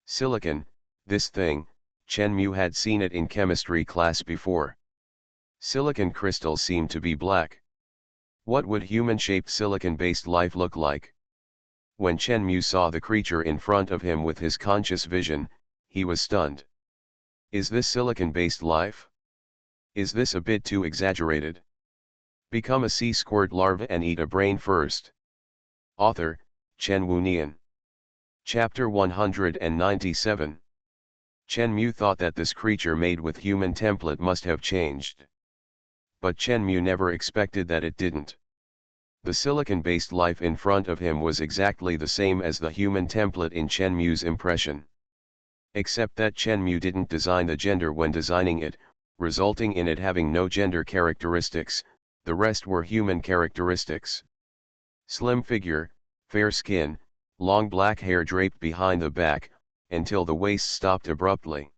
Silicon, this thing, Chen Mu had seen it in chemistry class before. Silicon crystals seemed to be black. What would human-shaped silicon-based life look like? When Chen Mu saw the creature in front of him with his conscious vision, he was stunned. Is this silicon-based life? Is this a bit too exaggerated? Become a sea squirt larva and eat a brain first. Author, Chen Wunian. Chapter 197. Chen Mu thought that this creature made with human template must have changed. But Chen Mu never expected that it didn't. The silicon-based life in front of him was exactly the same as the human template in Chen Mu's impression. Except that Chen Mu didn't design the gender when designing it, resulting in it having no gender characteristics, the rest were human characteristics. Slim figure, fair skin, long black hair draped behind the back, until the waist stopped abruptly.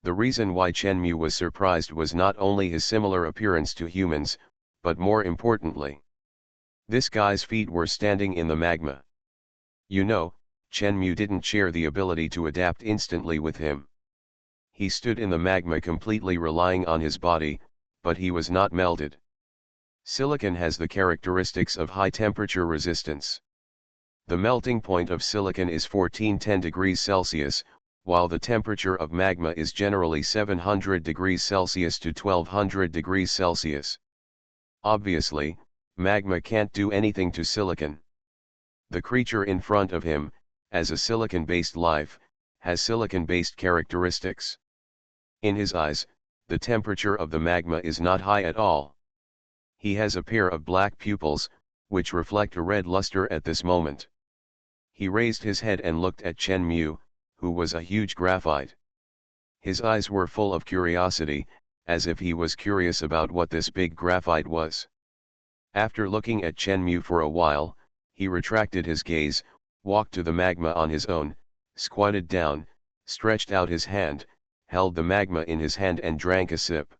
The reason why Chen Mu was surprised was not only his similar appearance to humans, but more importantly, this guy's feet were standing in the magma. You know, Chen Mu didn't share the ability to adapt instantly with him. He stood in the magma completely relying on his body, but he was not melted. Silicon has the characteristics of high temperature resistance. The melting point of silicon is 1410 degrees Celsius, while the temperature of magma is generally 700 degrees Celsius to 1200 degrees Celsius. Obviously, magma can't do anything to silicon. The creature in front of him, as a silicon-based life, has silicon-based characteristics. In his eyes, the temperature of the magma is not high at all. He has a pair of black pupils, which reflect a red luster at this moment. He raised his head and looked at Chen Mu, who was a huge graphite. His eyes were full of curiosity, as if he was curious about what this big graphite was. After looking at Chen Mu for a while, he retracted his gaze, walked to the magma on his own, squatted down, stretched out his hand, held the magma in his hand and drank a sip.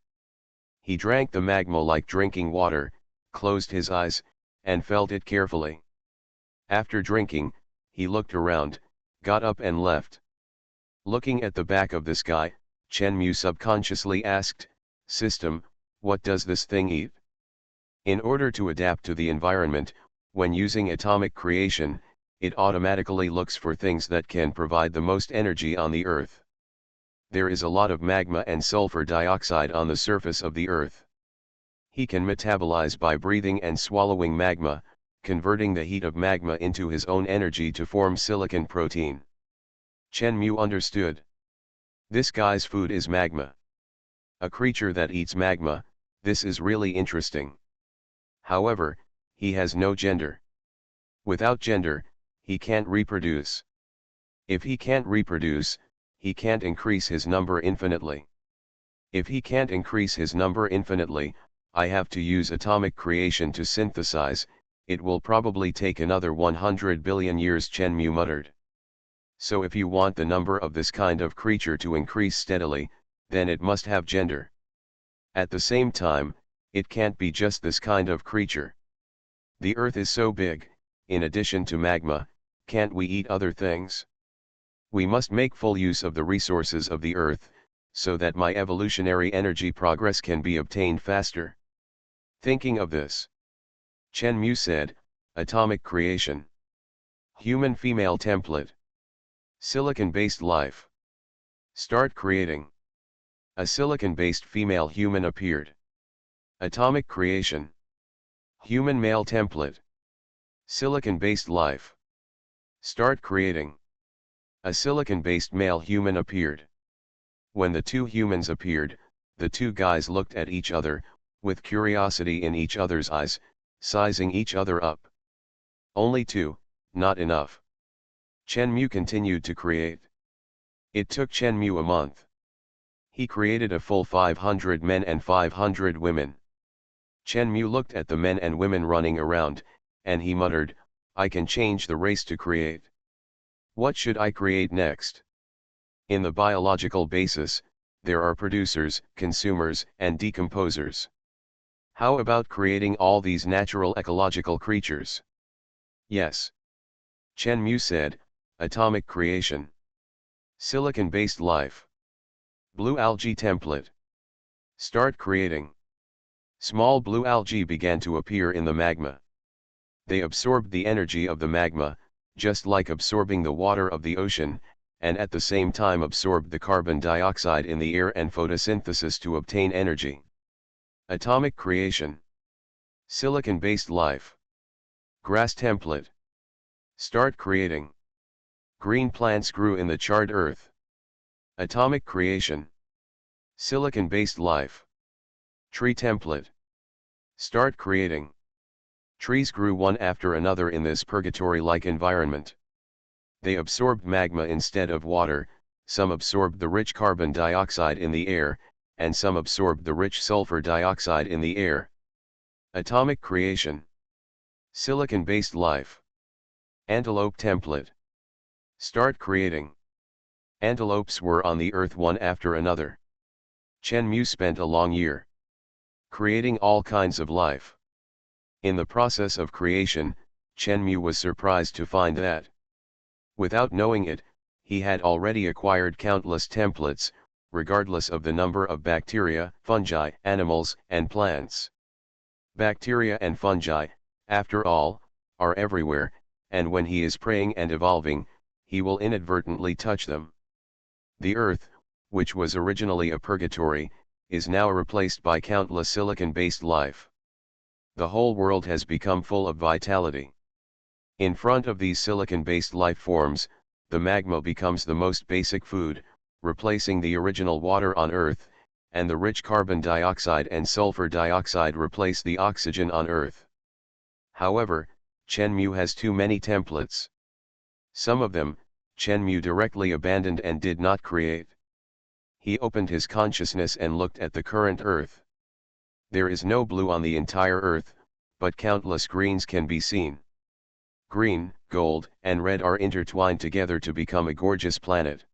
He drank the magma like drinking water, closed his eyes, and felt it carefully. After drinking, he looked around, got up and left. Looking at the back of this guy, Chen Mu subconsciously asked, "System, what does this thing eat?" In order to adapt to the environment, when using atomic creation, it automatically looks for things that can provide the most energy on the Earth. There is a lot of magma and sulfur dioxide on the surface of the Earth. He can metabolize by breathing and swallowing magma, converting the heat of magma into his own energy to form silicon protein. Chen Mu understood. This guy's food is magma. A creature that eats magma, this is really interesting. However, he has no gender. Without gender, he can't reproduce. If he can't reproduce, he can't increase his number infinitely. If he can't increase his number infinitely, I have to use atomic creation to synthesize. It will probably take another 100 billion years, Chen Mu muttered. So if you want the number of this kind of creature to increase steadily, then it must have gender. At the same time, it can't be just this kind of creature. The Earth is so big, in addition to magma, can't we eat other things? We must make full use of the resources of the Earth, so that my evolutionary energy progress can be obtained faster. Thinking of this, Chen Mu said, "Atomic creation. Human female template. Silicon-based life. Start creating." A silicon-based female human appeared. Atomic creation. Human male template. Silicon-based life. Start creating. A silicon-based male human appeared. When the two humans appeared, the two guys looked at each other, with curiosity in each other's eyes, sizing each other up. Only two, not enough. Chenmu continued to create. It took Chenmu a month. He created a full 500 men and 500 women. Chenmu looked at the men and women running around, and he muttered, I can change the race to create. What should I create next? In the biological basis, there are producers, consumers, and decomposers. How about creating all these natural ecological creatures? Yes. Chenmu said, atomic creation. Silicon-based life. Blue algae template. Start creating. Small blue algae began to appear in the magma. They absorbed the energy of the magma, just like absorbing the water of the ocean, and at the same time absorbed the carbon dioxide in the air and photosynthesis to obtain energy. Atomic creation. Silicon-based life. Grass template. Start creating. Green plants grew in the charred earth. Atomic creation. Silicon-based life. Tree template. Start creating. Trees grew one after another in this purgatory-like environment. They absorbed magma instead of water, some absorbed the rich carbon dioxide in the air, and some absorbed the rich sulfur dioxide in the air. Atomic creation. Silicon-based life. Antelope template. Start creating. Antelopes were on the earth one after another. Chenmu spent a long year creating all kinds of life. In the process of creation, Chenmu was surprised to find that, without knowing it, he had already acquired countless templates, regardless of the number of bacteria, fungi, animals, and plants. Bacteria and fungi, after all, are everywhere, and when he is praying and evolving, he will inadvertently touch them. The earth, which was originally a purgatory, is now replaced by countless silicon-based life. The whole world has become full of vitality. In front of these silicon-based life forms, the magma becomes the most basic food, replacing the original water on Earth, and the rich carbon dioxide and sulfur dioxide replace the oxygen on Earth. However, Chenmu has too many templates. Some of them, Chenmu directly abandoned and did not create. He opened his consciousness and looked at the current Earth. There is no blue on the entire Earth, but countless greens can be seen. Green, gold, and red are intertwined together to become a gorgeous planet.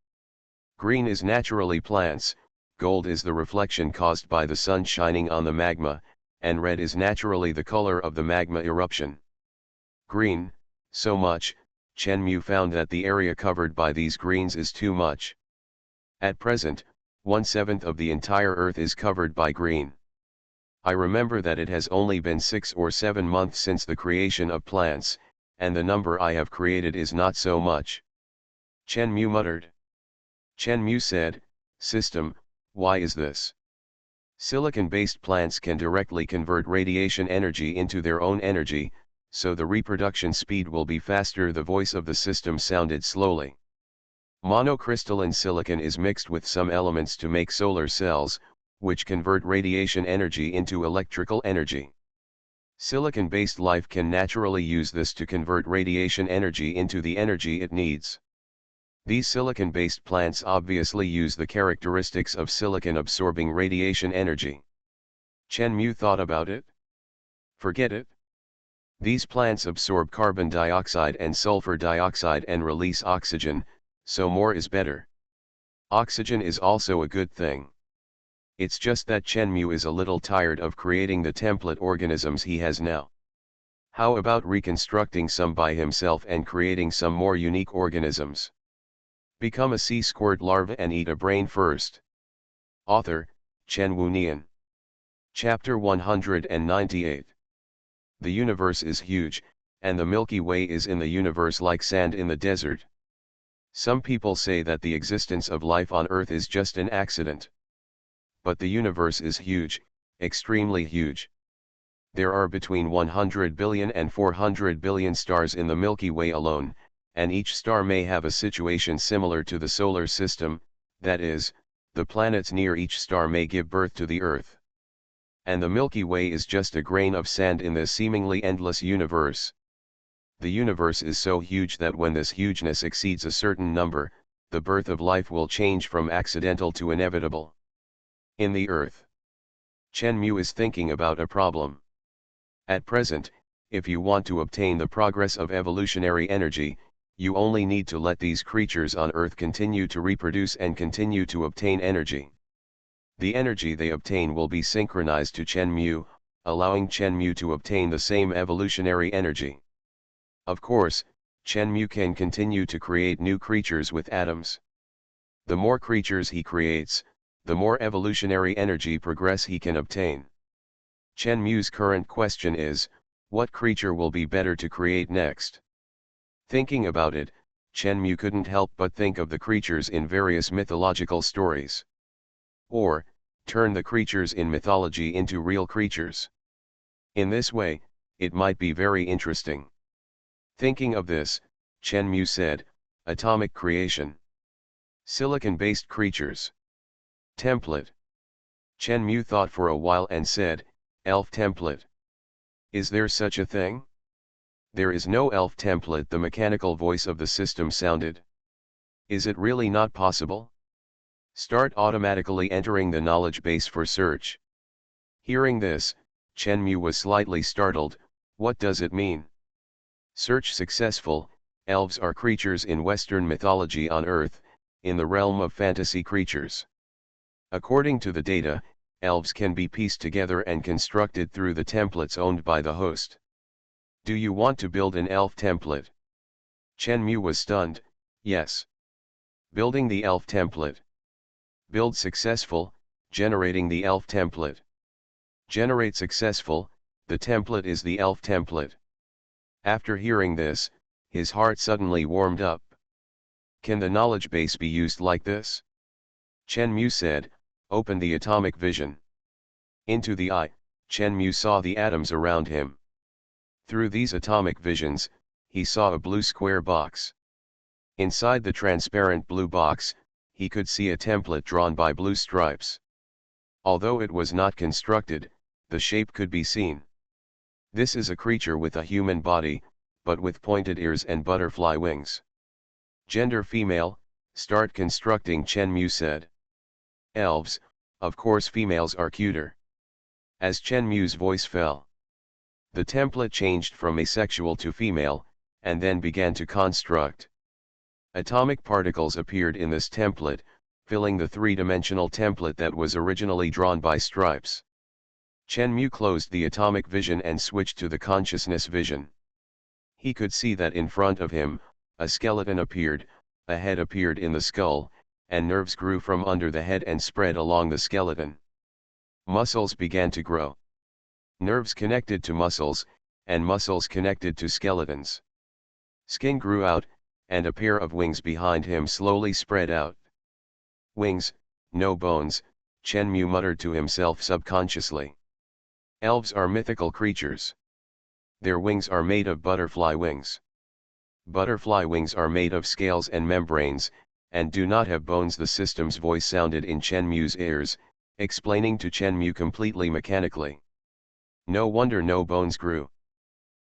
Green is naturally plants, gold is the reflection caused by the sun shining on the magma, and red is naturally the color of the magma eruption. Green, so much, Chenmu found that the area covered by these greens is too much. At present, 1/7 of the entire Earth is covered by green. I remember that it has only been 6 or 7 months since the creation of plants, and the number I have created is not so much. Chenmu muttered. Chenmu said, System, why is this? Silicon-based plants can directly convert radiation energy into their own energy, so the reproduction speed will be faster. The voice of the system sounded slowly. Monocrystalline silicon is mixed with some elements to make solar cells, which convert radiation energy into electrical energy. Silicon-based life can naturally use this to convert radiation energy into the energy it needs. These silicon-based plants obviously use the characteristics of silicon absorbing radiation energy. Chenmu thought about it. Forget it. These plants absorb carbon dioxide and sulfur dioxide and release oxygen, so more is better. Oxygen is also a good thing. It's just that Chenmu is a little tired of creating the template organisms he has now. How about reconstructing some by himself and creating some more unique organisms? Become a sea squirt larva and eat a brain first. Author, Chen Wunian. Chapter 198. The universe is huge, and the Milky Way is in the universe like sand in the desert. Some people say that the existence of life on Earth is just an accident. But the universe is huge, extremely huge. There are between 100 billion and 400 billion stars in the Milky Way alone, and each star may have a situation similar to the solar system, that is, the planets near each star may give birth to the Earth. And the Milky Way is just a grain of sand in this seemingly endless universe. The universe is so huge that when this hugeness exceeds a certain number, the birth of life will change from accidental to inevitable. In the Earth, Chen Mu is thinking about a problem. At present, if you want to obtain the progress of evolutionary energy, you only need to let these creatures on Earth continue to reproduce and continue to obtain energy. The energy they obtain will be synchronized to Chen Mu, allowing Chen Mu to obtain the same evolutionary energy. Of course, Chen Mu can continue to create new creatures with atoms. The more creatures he creates, the more evolutionary energy progress he can obtain. Chen Mu's current question is, what creature will be better to create next? Thinking about it, Chen Mu couldn't help but think of the creatures in various mythological stories. Or, turn the creatures in mythology into real creatures. In this way, it might be very interesting. Thinking of this, Chen Mu said, atomic creation. Silicon-based creatures. Template. Chen Mu thought for a while and said, elf template. Is there such a thing? There is no elf template, the mechanical voice of the system sounded. Is it really not possible? Start automatically entering the knowledge base for search. Hearing this, Chen Mu was slightly startled. What does it mean? Search successful. Elves are creatures in Western mythology on Earth, in the realm of fantasy creatures. According to the data, elves can be pieced together and constructed through the templates owned by the host. Do you want to build an elf template? Chen Mu was stunned. Yes. Building the elf template. Build successful, generating the elf template. Generate successful, the template is the elf template. After hearing this, his heart suddenly warmed up. Can the knowledge base be used like this? Chen Mu said, open the atomic vision. Into the eye, Chen Mu saw the atoms around him. Through these atomic visions, he saw a blue square box. Inside the transparent blue box, he could see a template drawn by blue stripes. Although it was not constructed, the shape could be seen. This is a creature with a human body, but with pointed ears and butterfly wings. Gender female, start constructing, Chen Mu said. Elves, of course females are cuter. As Chen Mu's voice fell, the template changed from asexual to female, and then began to construct. Atomic particles appeared in this template, filling the three-dimensional template that was originally drawn by stripes. Chen Mu closed the atomic vision and switched to the consciousness vision. He could see that in front of him, a skeleton appeared, a head appeared in the skull, and nerves grew from under the head and spread along the skeleton. Muscles began to grow. Nerves connected to muscles, and muscles connected to skeletons. Skin grew out, and a pair of wings behind him slowly spread out. Wings, no bones, Chen Mu muttered to himself subconsciously. Elves are mythical creatures. Their wings are made of butterfly wings. Butterfly wings are made of scales and membranes, and do not have bones. The system's voice sounded in Chen Mu's ears, explaining to Chen Mu completely mechanically. No wonder no bones grew.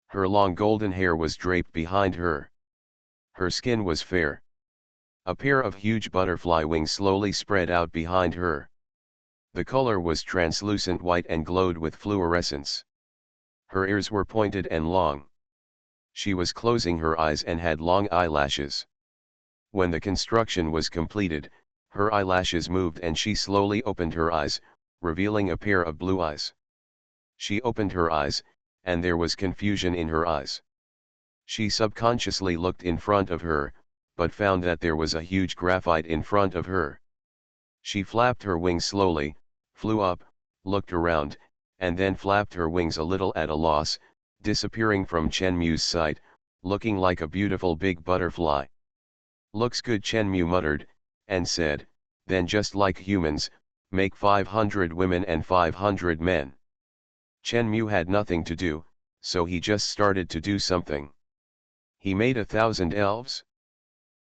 Her long golden hair was draped behind her. Her skin was fair. A pair of huge butterfly wings slowly spread out behind her. The color was translucent white and glowed with fluorescence. Her ears were pointed and long. She was closing her eyes and had long eyelashes. When the construction was completed, her eyelashes moved and she slowly opened her eyes, revealing a pair of blue eyes. She opened her eyes, and there was confusion in her eyes. She subconsciously looked in front of her, but found that there was a huge graphite in front of her. She flapped her wings slowly, flew up, looked around, and then flapped her wings a little at a loss, disappearing from Chen Mu's sight, looking like a beautiful big butterfly. Looks good, Chen Mu muttered, and said, then just like humans, make 500 women and 500 men. Chen Mu had nothing to do, so he just started to do something. He made 1,000 elves.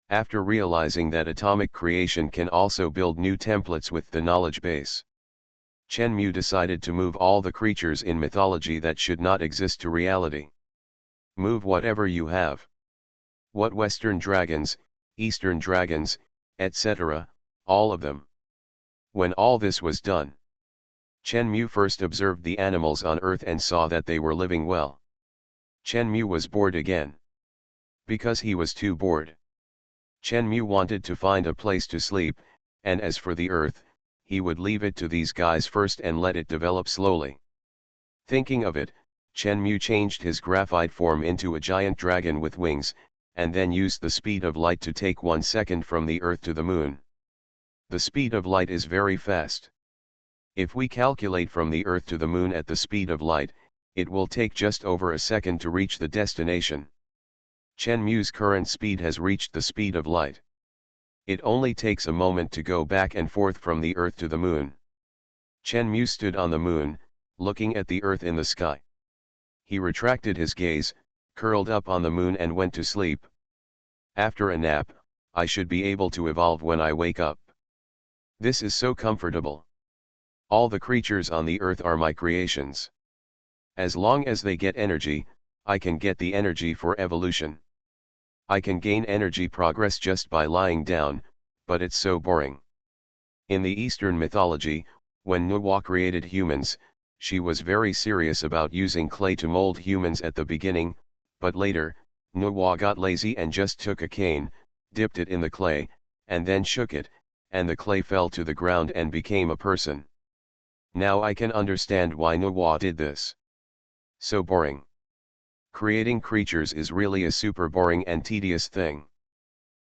After realizing that atomic creation can also build new templates with the knowledge base, Chen Mu decided to move all the creatures in mythology that should not exist to reality. Move whatever you have. What Western dragons, Eastern dragons, etc., all of them. When all this was done, Chen Mu first observed the animals on earth and saw that they were living well. Chen Mu was bored again. Because he was too bored, Chen Mu wanted to find a place to sleep, and as for the earth, he would leave it to these guys first and let it develop slowly. Thinking of it, Chen Mu changed his graphite form into a giant dragon with wings, and then used the speed of light to take 1 second from the earth to the moon. The speed of light is very fast. If we calculate from the earth to the moon at the speed of light, it will take just over a second to reach the destination. Chen Mu's current speed has reached the speed of light. It only takes a moment to go back and forth from the earth to the moon. Chen Mu stood on the moon, looking at the earth in the sky. He retracted his gaze, curled up on the moon and went to sleep. After a nap, I should be able to evolve when I wake up. This is so comfortable. All the creatures on the earth are my creations. As long as they get energy, I can get the energy for evolution. I can gain energy progress just by lying down, but it's so boring. In the Eastern mythology, when Nuwa created humans, she was very serious about using clay to mold humans at the beginning, but later, Nuwa got lazy and just took a cane, dipped it in the clay, and then shook it, and the clay fell to the ground and became a person. Now I can understand why Nuwa did this. So boring. Creating creatures is really a super boring and tedious thing.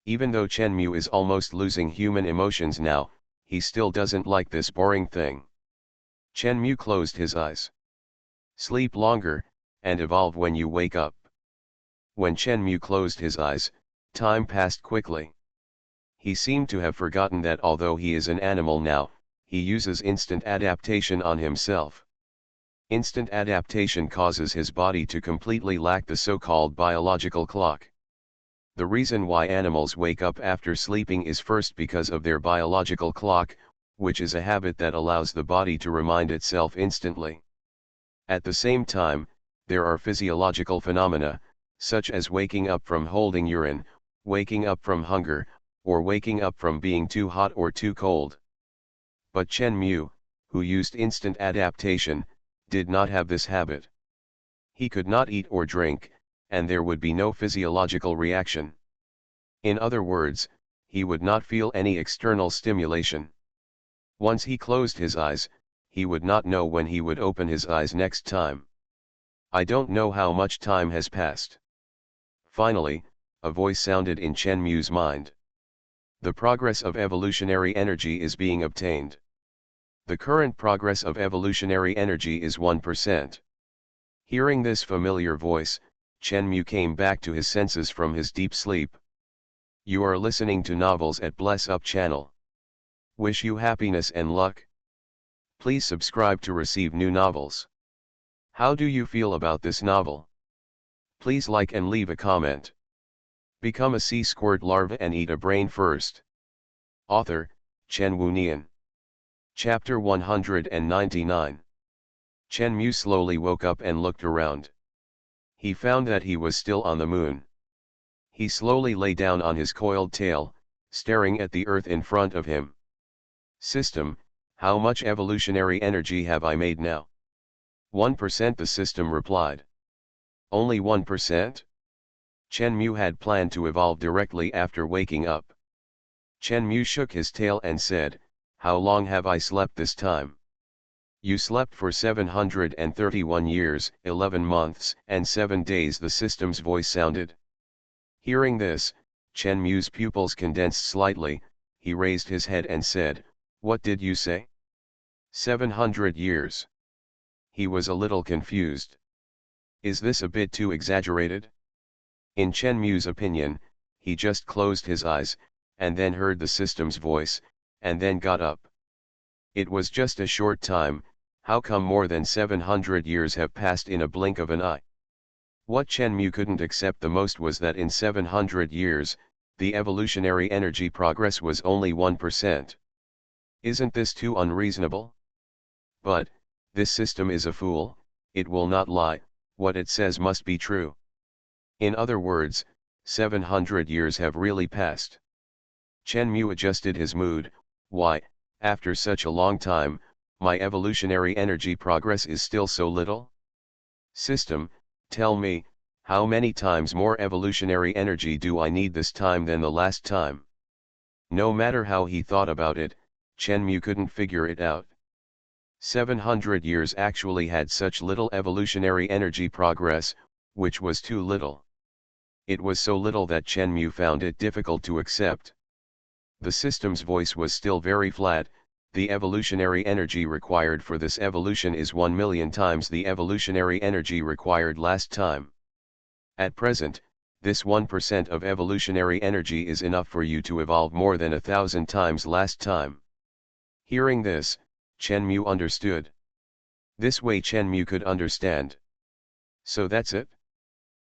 Even though Chen Mu is almost losing human emotions now, he still doesn't like this boring thing. Chen Mu closed his eyes. Sleep longer, and evolve when you wake up. When Chen Mu closed his eyes, time passed quickly. He seemed to have forgotten that although he is an animal now, he uses instant adaptation on himself. Instant adaptation causes his body to completely lack the so-called biological clock. The reason why animals wake up after sleeping is first because of their biological clock, which is a habit that allows the body to remind itself instantly. At the same time, there are physiological phenomena, such as waking up from holding urine, waking up from hunger, or waking up from being too hot or too cold. But Chen Mu, who used instant adaptation, did not have this habit. He could not eat or drink, and there would be no physiological reaction. In other words, he would not feel any external stimulation. Once he closed his eyes, he would not know when he would open his eyes next time. I don't know how much time has passed. Finally, a voice sounded in Chen Mu's mind. The progress of evolutionary energy is being obtained. The current progress of evolutionary energy is 1%. Hearing this familiar voice, Chen Mu came back to his senses from his deep sleep. You are listening to Novels at Bless Up channel. Wish you happiness and luck. Please subscribe to receive new novels. How do you feel about this novel? Please like and leave a comment. Become a sea squirt larva and eat a brain first. Author, Chen Wunian. Chapter 199. Chen Mu slowly woke up and looked around. He found that he was still on the moon. He slowly lay down on his coiled tail, staring at the earth in front of him. System, how much evolutionary energy have I made now? 1%, the system replied. Only 1%? Chen Mu had planned to evolve directly after waking up. Chen Mu shook his tail and said, how long have I slept this time? You slept for 731 years, 11 months, and 7 days, the system's voice sounded. Hearing this, Chen Mu's pupils condensed slightly. He raised his head and said, what did you say? 700 years. He was a little confused. Is this a bit too exaggerated? In Chen Mu's opinion, he just closed his eyes, and then heard the system's voice, and then got up. It was just a short time. How come more than 700 years have passed in a blink of an eye? What Chen Mu couldn't accept the most was that in 700 years, the evolutionary energy progress was only 1%. Isn't this too unreasonable? But, this system is a fool, it will not lie, what it says must be true. In other words, 700 years have really passed. Chen Mu adjusted his mood. Why, after such a long time, my evolutionary energy progress is still so little? System, tell me, how many times more evolutionary energy do I need this time than the last time? No matter how he thought about it, Chen Mu couldn't figure it out. 700 years actually had such little evolutionary energy progress, which was too little. It was so little that Chen Mu found it difficult to accept. The system's voice was still very flat. The evolutionary energy required for this evolution is 1 million times the evolutionary energy required last time. At present, this 1% of evolutionary energy is enough for you to evolve more than 1,000 times last time. Hearing this, Chen Mu understood. This way Chen Mu could understand. So that's it?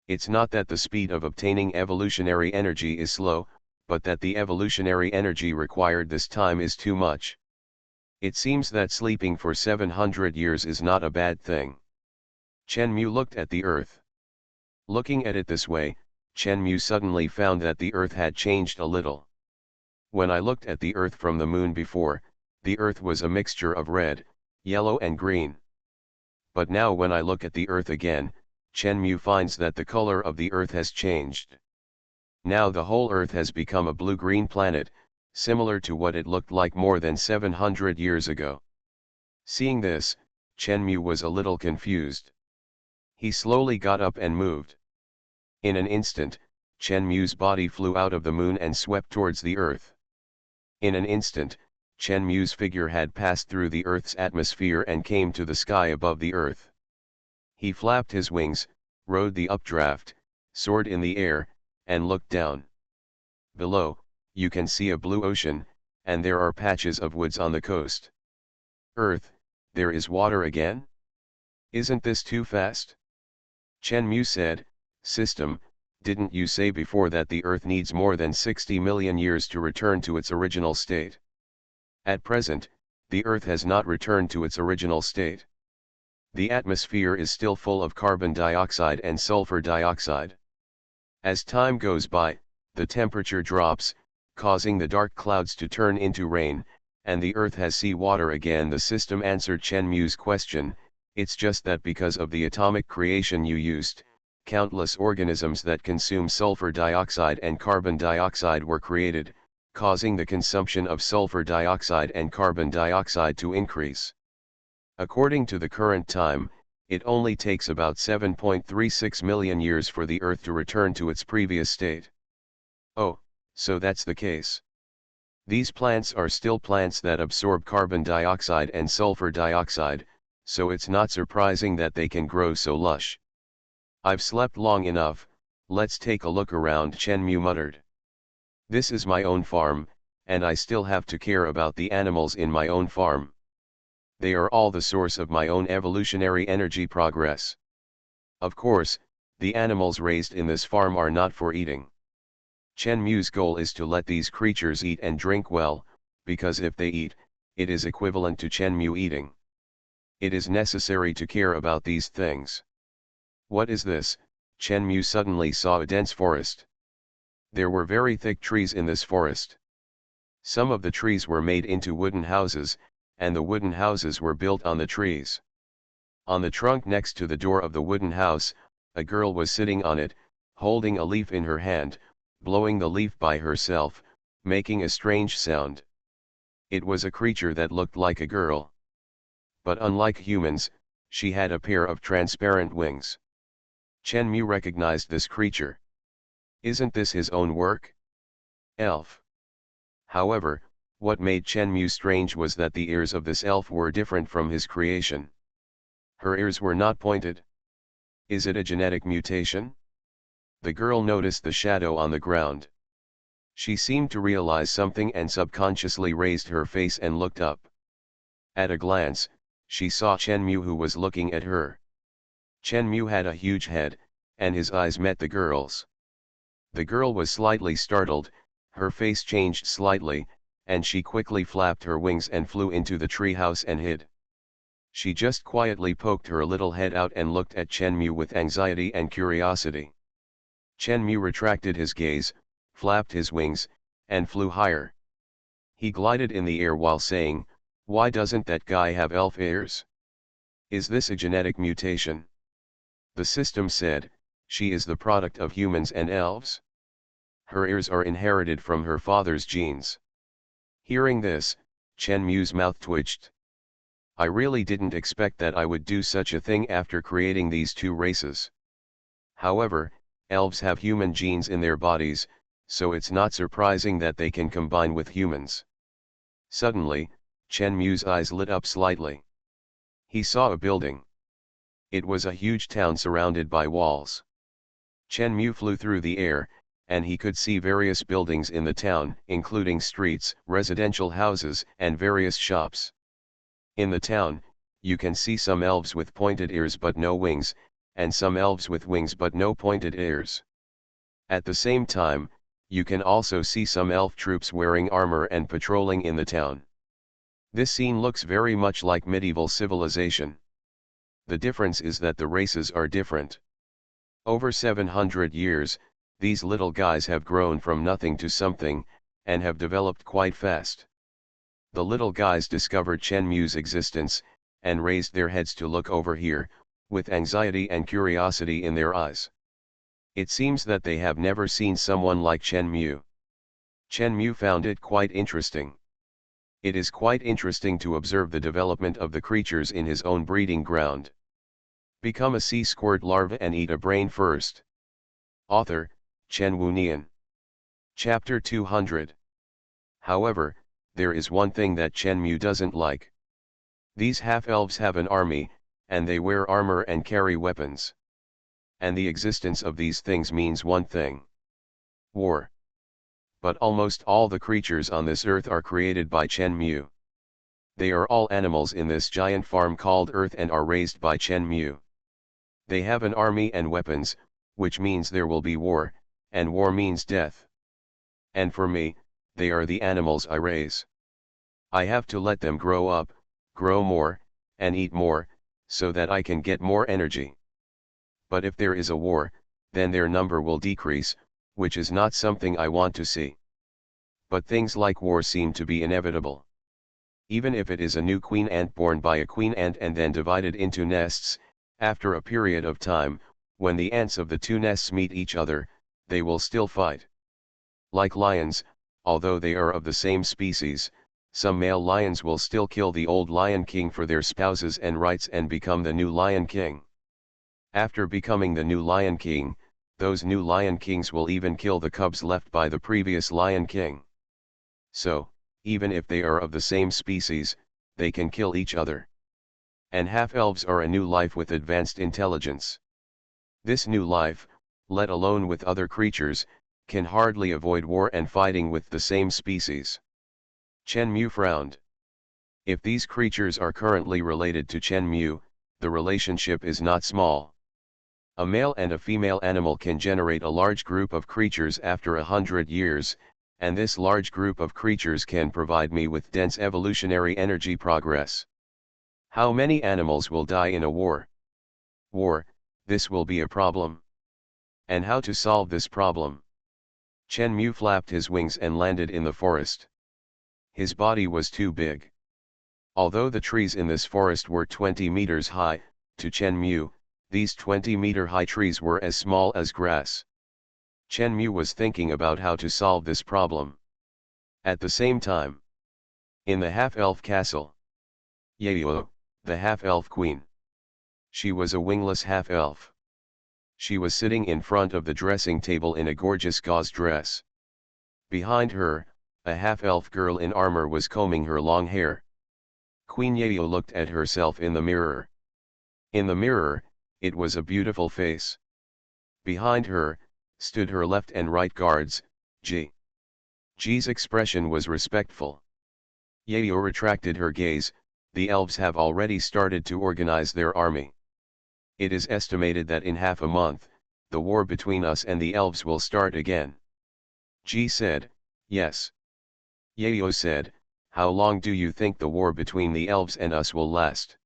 It's not that the speed of obtaining evolutionary energy is slow, but that the evolutionary energy required this time is too much. It seems that sleeping for 700 years is not a bad thing. Chen Mu looked at the earth. Looking at it this way, Chen Mu suddenly found that the earth had changed a little. When I looked at the earth from the moon before, the earth was a mixture of red, yellow and green. But now when I look at the earth again, Chen Mu finds that the color of the earth has changed. Now the whole earth has become a blue-green planet, similar to what it looked like more than 700 years ago. Seeing this, Chen Mu was a little confused. He slowly got up and moved. In an instant, Chen Mu's body flew out of the moon and swept towards the earth. In an instant, Chen Mu's figure had passed through the earth's atmosphere and came to the sky above the earth. He flapped his wings, rode the updraft, soared in the air, and looked down. Below, you can see a blue ocean, and there are patches of woods on the coast. Earth, there is water again? Isn't this too fast? Chen Mu said, System, didn't you say before that the Earth needs more than 60 million years to return to its original state? At present, the Earth has not returned to its original state. The atmosphere is still full of carbon dioxide and sulfur dioxide. As time goes by, the temperature drops, causing the dark clouds to turn into rain, and the Earth has sea water again. The system answered Chen Mu's question. It's just that because of the atomic creation you used, countless organisms that consume sulfur dioxide and carbon dioxide were created, causing the consumption of sulfur dioxide and carbon dioxide to increase. According to the current time, it only takes about 7.36 million years for the Earth to return to its previous state. Oh, so that's the case. These plants are still plants that absorb carbon dioxide and sulfur dioxide, so it's not surprising that they can grow so lush. I've slept long enough, let's take a look around, Chen Mu muttered. This is my own farm, and I still have to care about the animals in my own farm. They are all the source of my own evolutionary energy progress. Of course, the animals raised in this farm are not for eating. Chen Mu's goal is to let these creatures eat and drink well, because if they eat, it is equivalent to Chen Mu eating. It is necessary to care about these things. What is this? Chen Mu suddenly saw a dense forest. There were very thick trees in this forest. Some of the trees were made into wooden houses, and the wooden houses were built on the trees. On the trunk next to the door of the wooden house, a girl was sitting on it, holding a leaf in her hand, blowing the leaf by herself, making a strange sound. It was a creature that looked like a girl. But unlike humans, she had a pair of transparent wings. Chen Mu recognized this creature. Isn't this his own work? Elf. However, what made Chen Mu strange was that the ears of this elf were different from his creation. Her ears were not pointed. Is it a genetic mutation? The girl noticed the shadow on the ground. She seemed to realize something and subconsciously raised her face and looked up. At a glance, she saw Chen Mu, who was looking at her. Chen Mu had a huge head, and his eyes met the girl's. The girl was slightly startled, her face changed slightly, and she quickly flapped her wings and flew into the treehouse and hid. She just quietly poked her little head out and looked at Chen Mu with anxiety and curiosity. Chen Mu retracted his gaze, flapped his wings, and flew higher. He glided in the air while saying, "Why doesn't that guy have elf ears? Is this a genetic mutation?" The system said, "She is the product of humans and elves. Her ears are inherited from her father's genes." Hearing this, Chen Mu's mouth twitched. I really didn't expect that I would do such a thing after creating these two races. However, elves have human genes in their bodies, so it's not surprising that they can combine with humans. Suddenly, Chen Mu's eyes lit up slightly. He saw a building. It was a huge town surrounded by walls. Chen Mu flew through the air, and he could see various buildings in the town, including streets, residential houses, and various shops. In the town, you can see some elves with pointed ears but no wings, and some elves with wings but no pointed ears. At the same time, you can also see some elf troops wearing armor and patrolling in the town. This scene looks very much like medieval civilization. The difference is that the races are different. Over 700 years, these little guys have grown from nothing to something, and have developed quite fast. The little guys discovered Chen Mu's existence, and raised their heads to look over here, with anxiety and curiosity in their eyes. It seems that they have never seen someone like Chen Mu. Chen Mu found it quite interesting. It is quite interesting to observe the development of the creatures in his own breeding ground. Become a sea squirt larva and eat a brain first. Author, Chen Wunian. Chapter 200. However, there is one thing that Chen Mu doesn't like. These half-elves have an army, and they wear armor and carry weapons. And the existence of these things means one thing: war. But almost all the creatures on this earth are created by Chen Mu. They are all animals in this giant farm called Earth and are raised by Chen Mu. They have an army and weapons, which means there will be war, and war means death. And for me, they are the animals I raise. I have to let them grow up, grow more, and eat more, so that I can get more energy. But if there is a war, then their number will decrease, which is not something I want to see. But things like war seem to be inevitable. Even if it is a new queen ant born by a queen ant and then divided into nests, after a period of time, when the ants of the two nests meet each other, they will still fight. Like lions, although they are of the same species, some male lions will still kill the old lion king for their spouses and rights and become the new lion king. After becoming the new lion king, those new lion kings will even kill the cubs left by the previous lion king. So, even if they are of the same species, they can kill each other. And half-elves are a new life with advanced intelligence. This new life, let alone with other creatures, can hardly avoid war and fighting with the same species. Chen Mu frowned. If these creatures are currently related to Chen Mu, the relationship is not small. A male and a female animal can generate a large group of creatures after 100 years, and this large group of creatures can provide me with dense evolutionary energy progress. How many animals will die in a war? War, this will be a problem. And how to solve this problem? Chen Mu flapped his wings and landed in the forest. His body was too big. Although the trees in this forest were 20 meters high, to Chen Mu, these 20-meter-high trees were as small as grass. Chen Mu was thinking about how to solve this problem. At the same time, in the half-elf castle, Yayo, the half-elf queen. She was a wingless half-elf. She was sitting in front of the dressing table in a gorgeous gauze dress. Behind her, a half-elf girl in armor was combing her long hair. Queen Yayo looked at herself in the mirror. In the mirror, it was a beautiful face. Behind her, stood her left and right guards, Ji's expression was respectful. Yayo retracted her gaze. The elves have already started to organize their army. It is estimated that in half a month, the war between us and the elves will start again. Ji said, yes. Yayo said, how long do you think the war between the elves and us will last?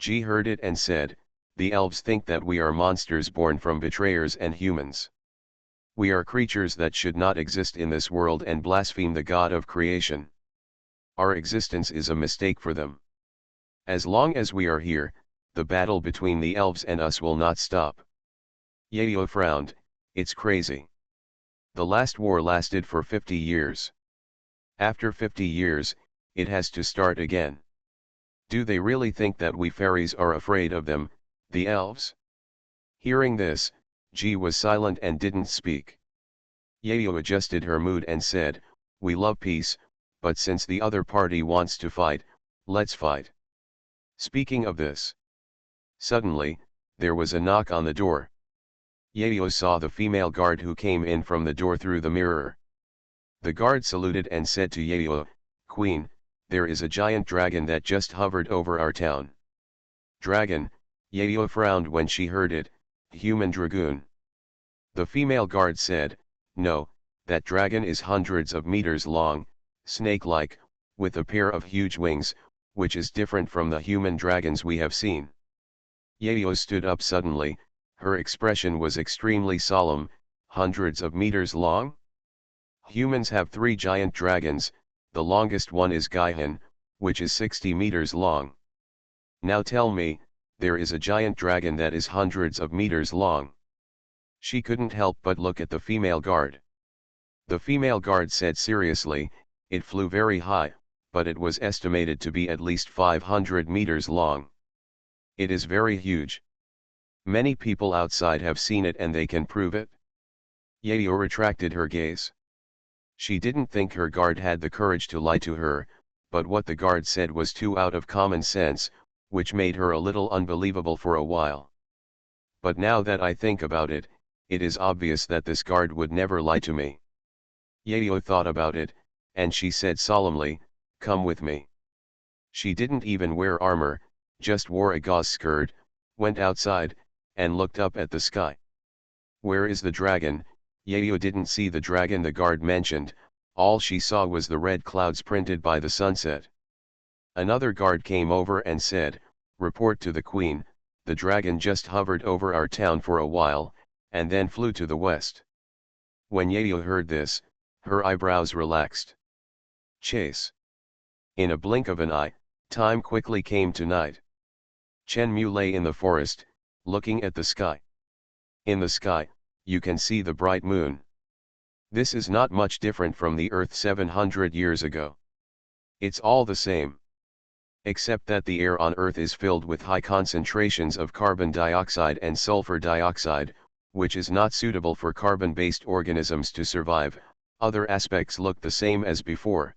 Ji heard it and said, "The elves think that we are monsters born from betrayers and humans. We are creatures that should not exist in this world and blaspheme the God of creation. Our existence is a mistake for them. As long as we are here, the battle between the elves and us will not stop." Yayo frowned. "It's crazy. The last war lasted for 50 years. After 50 years, it has to start again. Do they really think that we fairies are afraid of them, the elves?" Hearing this, Ji was silent and didn't speak. Yayo adjusted her mood and said, "We love peace, but since the other party wants to fight, let's fight." Speaking of this, suddenly, there was a knock on the door. Yayo saw the female guard who came in from the door through the mirror. The guard saluted and said to Yayo, "Queen, there is a giant dragon that just hovered over our town." Dragon, Yayo frowned when she heard it. Human dragoon. The female guard said, "No, that dragon is hundreds of meters long, snake-like, with a pair of huge wings, which is different from the human dragons we have seen." Yayo stood up suddenly, her expression was extremely solemn. "Hundreds of meters long? Humans have 3 giant dragons, the longest one is Gaihan, which is 60 meters long. Now tell me, there is a giant dragon that is hundreds of meters long." She couldn't help but look at the female guard. The female guard said seriously, "It flew very high, but it was estimated to be at least 500 meters long. It is very huge. Many people outside have seen it and they can prove it." Yayo retracted her gaze. She didn't think her guard had the courage to lie to her, but what the guard said was too out of common sense, which made her a little unbelievable for a while. But now that I think about it, it is obvious that this guard would never lie to me. Yayo thought about it, and she said solemnly, "Come with me." She didn't even wear armor, just wore a gauze skirt, went outside, and looked up at the sky. "Where is the dragon?" Yayo didn't see the dragon the guard mentioned, all she saw was the red clouds printed by the sunset. Another guard came over and said, "Report to the queen, the dragon just hovered over our town for a while, and then flew to the west." When Yayo heard this, her eyebrows relaxed. Chase. In a blink of an eye, time quickly came to night. Chen Mu lay in the forest, looking at the sky. In the sky, you can see the bright moon. This is not much different from the Earth 700 years ago. It's all the same. Except that the air on Earth is filled with high concentrations of carbon dioxide and sulfur dioxide, which is not suitable for carbon-based organisms to survive. Other aspects look the same as before.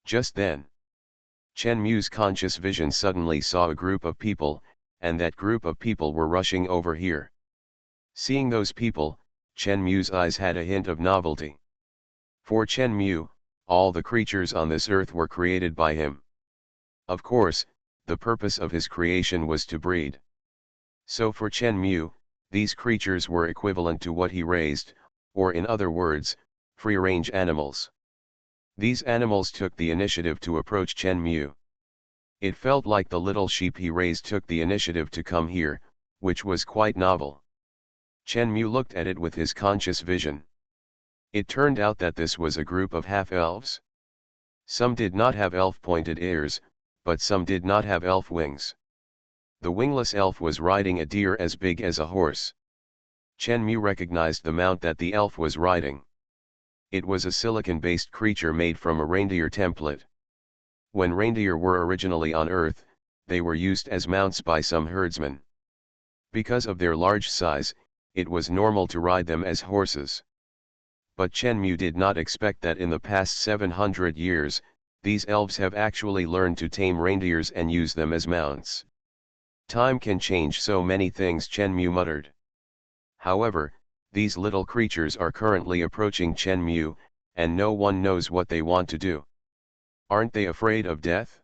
Just then, Chen Mu's conscious vision suddenly saw a group of people, and that group of people were rushing over here. Seeing those people, Chen Mu's eyes had a hint of novelty. For Chen Mu, all the creatures on this earth were created by him. Of course, the purpose of his creation was to breed. So for Chen Mu, these creatures were equivalent to what he raised, or in other words, free-range animals. These animals took the initiative to approach Chen Mu. It felt like the little sheep he raised took the initiative to come here, which was quite novel. Chen Mu looked at it with his conscious vision. It turned out that this was a group of half-elves. Some did not have elf-pointed ears, but some did not have elf wings. The wingless elf was riding a deer as big as a horse. Chen Mu recognized the mount that the elf was riding. It was a silicon-based creature made from a reindeer template. When reindeer were originally on Earth, they were used as mounts by some herdsmen. Because of their large size, it was normal to ride them as horses. But Chen Mu did not expect that in the past 700 years, these elves have actually learned to tame reindeers and use them as mounts. Time can change so many things, Chen Mu muttered. However, these little creatures are currently approaching Chen Mu, and no one knows what they want to do. Aren't they afraid of death?